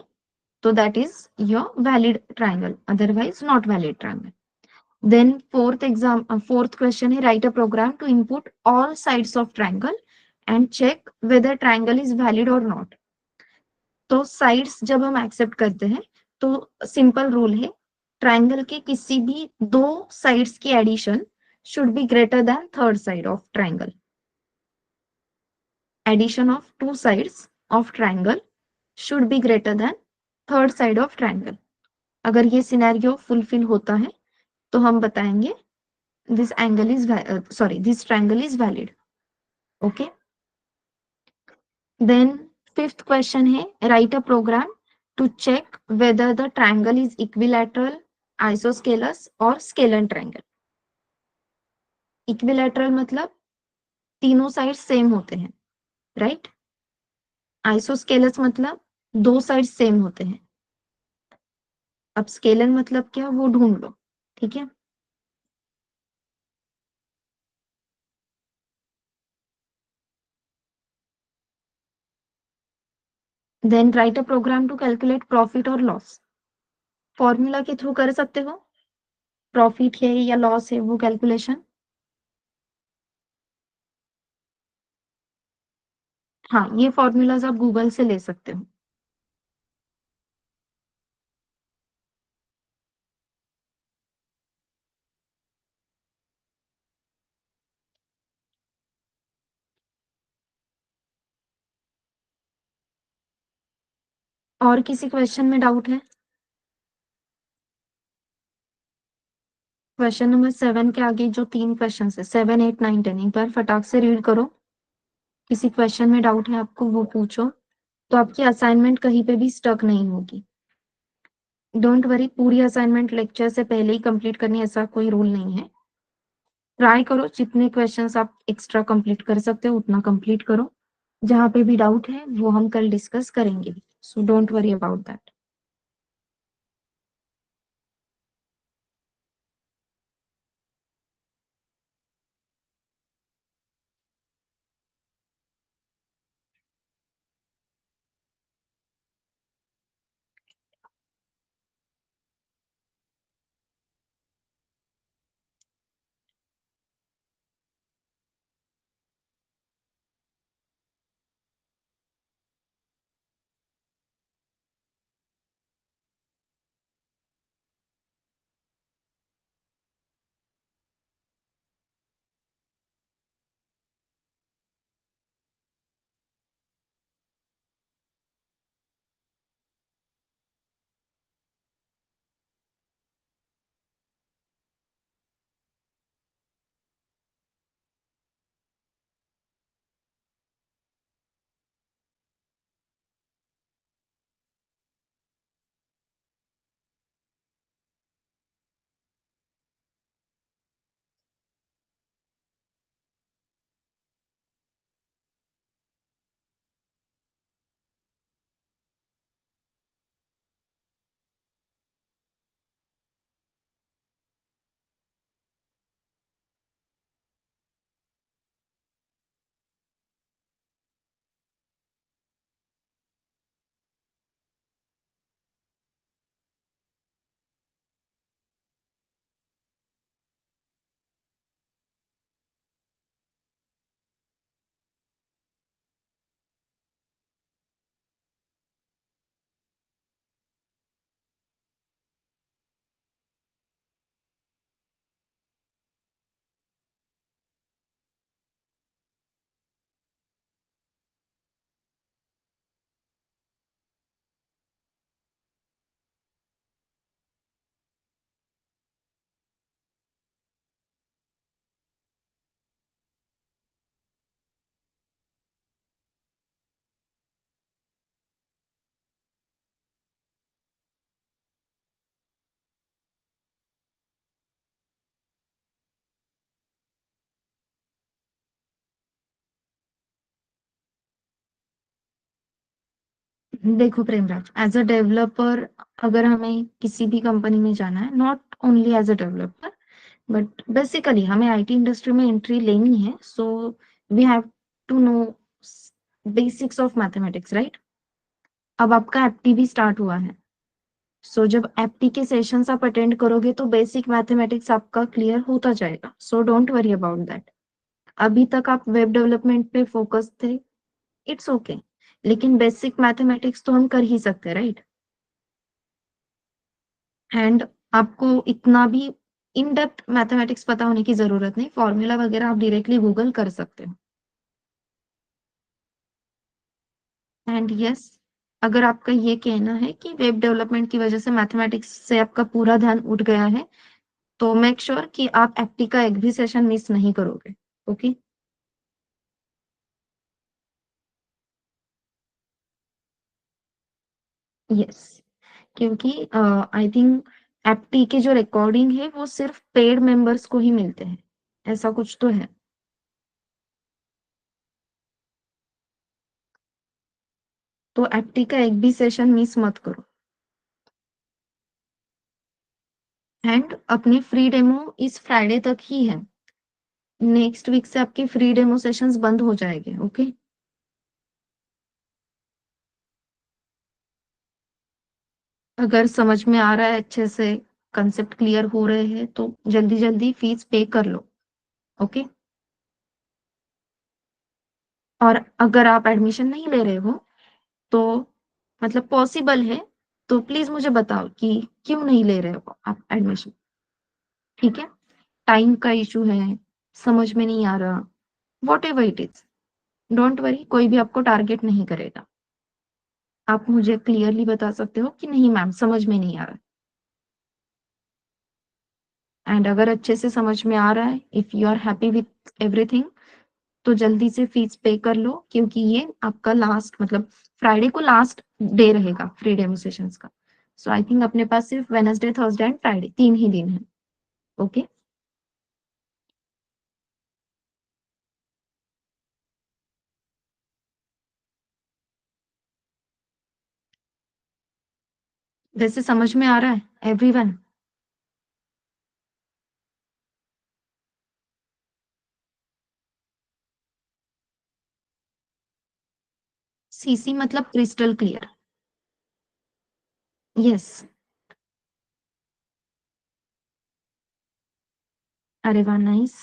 So that is your valid triangle. Otherwise not valid triangle. Then fourth question है, write a program to input all sides of triangle and check whether triangle is valid or not. तो sides जब हम accept करते हैं तो simple rule है, triangle के किसी भी दो साइड्स की addition should be greater than third side of triangle. Addition of two sides of triangle should be greater than third side of triangle. अगर ये सिनेरियो फुलफिल होता है तो हम बताएंगे this angle is this triangle is valid. Okay. Then fifth question है, write a program to check whether the triangle is equilateral, isosceles or scalene triangle. Equilateral मतलब तीनों साइड सेम होते हैं, राइट. आइसोस्केलस मतलब दो साइड सेम होते हैं. अब स्केलन मतलब क्या, वो ढूंढ लो. ठीक है. Then write a program to calculate profit और लॉस. फॉर्मूला के थ्रू कर सकते हो, प्रॉफिट है या लॉस है वो कैलकुलेशन. हाँ, ये फॉर्मूलाज आप गूगल से ले सकते हो. और किसी क्वेश्चन में डाउट है? क्वेश्चन नंबर 7 के आगे जो 3 क्वेश्चन है, 7, 8, 9, 10, एक बार फटाक से रीड करो. किसी क्वेश्चन में डाउट है आपको वो पूछो, तो आपकी असाइनमेंट कहीं पे भी स्टक नहीं होगी. डोंट वरी, पूरी असाइनमेंट लेक्चर से पहले ही कंप्लीट करनी, ऐसा कोई रूल नहीं है. ट्राई करो जितने क्वेश्चंस आप एक्स्ट्रा कंप्लीट कर सकते हो उतना कंप्लीट करो. जहां पे भी डाउट है वो हम कल डिस्कस करेंगे, so don't worry about that. देखो प्रेमराज, एज अ डेवलपर अगर हमें किसी भी कंपनी में जाना है, not only as a developer, but basically हमें आईटी इंडस्ट्री में एंट्री लेनी है, so we have to know basics of mathematics, right? अब आपका एप्टी भी स्टार्ट हुआ है, सो जब एप्टी के सेशंस आप अटेंड करोगे तो बेसिक मैथमेटिक्स आपका क्लियर होता जाएगा, so don't worry about that. अभी तक आप वेब डेवलपमेंट पे फोकस थे, इट्स ओके, लेकिन बेसिक मैथमेटिक्स तो हम कर ही सकते, राइट? एंड आपको इतना भी इन डेप्थ मैथमेटिक्स पता होने की जरूरत नहीं, फॉर्मूला वगैरह आप डायरेक्टली गूगल कर सकते हो। एंड यस, अगर आपका ये कहना है कि वेब डेवलपमेंट की वजह से मैथमेटिक्स से आपका पूरा ध्यान उठ गया है, तो मेक श्योर कि आप एप्टी का एक भी सेशन मिस नहीं करोगे। ओके? यस, क्योंकि आई थिंक एप्टी के जो रिकॉर्डिंग है वो सिर्फ पेड मेंबर्स को ही मिलते हैं, ऐसा कुछ तो है। तो एप्टी का एक भी सेशन मिस मत करो। एंड अपने फ्री डेमो इस फ्राइडे तक ही है, नेक्स्ट वीक से आपके फ्री डेमो सेशंस बंद हो जाएंगे। ओके? अगर समझ में आ रहा है अच्छे से, कंसेप्ट क्लियर हो रहे हैं, तो जल्दी जल्दी फीस पे कर लो। ओके? और अगर आप एडमिशन नहीं ले रहे हो, तो मतलब पॉसिबल है, तो प्लीज मुझे बताओ कि क्यों नहीं ले रहे हो आप एडमिशन। ठीक है? टाइम का इशू है, समझ में नहीं आ रहा, what ever it is, don't worry, कोई भी आपको टारगेट नहीं करेगा। आप मुझे क्लियरली बता सकते हो कि नहीं मैम समझ में नहीं आ रहा। एंड अगर अच्छे से समझ में आ रहा है, if you are happy with everything, तो जल्दी से फीस पे कर लो, क्योंकि ये आपका लास्ट मतलब फ्राइडे को लास्ट डे रहेगा फ्री डेमो सेशंस का। सो आई थिंक अपने पास सिर्फ वेनसडे, थर्सडे एंड फ्राइडे 3 ही दिन है। ओके? वैसे समझ में आ रहा है एवरीवन? सीसी मतलब क्रिस्टल क्लियर। यस। अरे वाह, नाइस।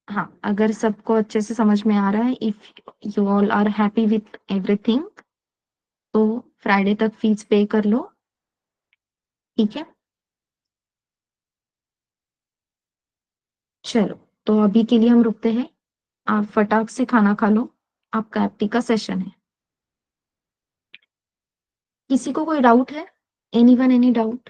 हाँ, अगर सबको अच्छे से समझ में आ रहा है, if you all are happy with everything, तो फ्राइडे तक फीस पे कर लो। ठीक है? चलो, तो अभी के लिए हम रुकते हैं, आप फटाक से खाना खा लो, आपका एप्टी का सेशन है। किसी को कोई डाउट है? Anyone, any doubt?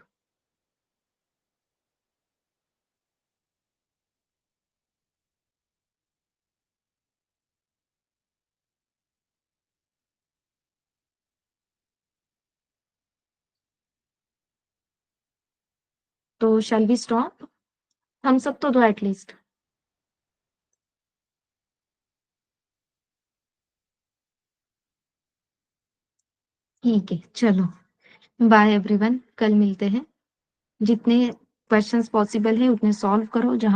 तो शैल वी स्टॉप? हम सब तो दो एटलीस्ट। ठीक है, चलो, बाय एवरीवन, कल मिलते हैं। जितने क्वेश्चंस पॉसिबल है उतने सॉल्व करो, जहां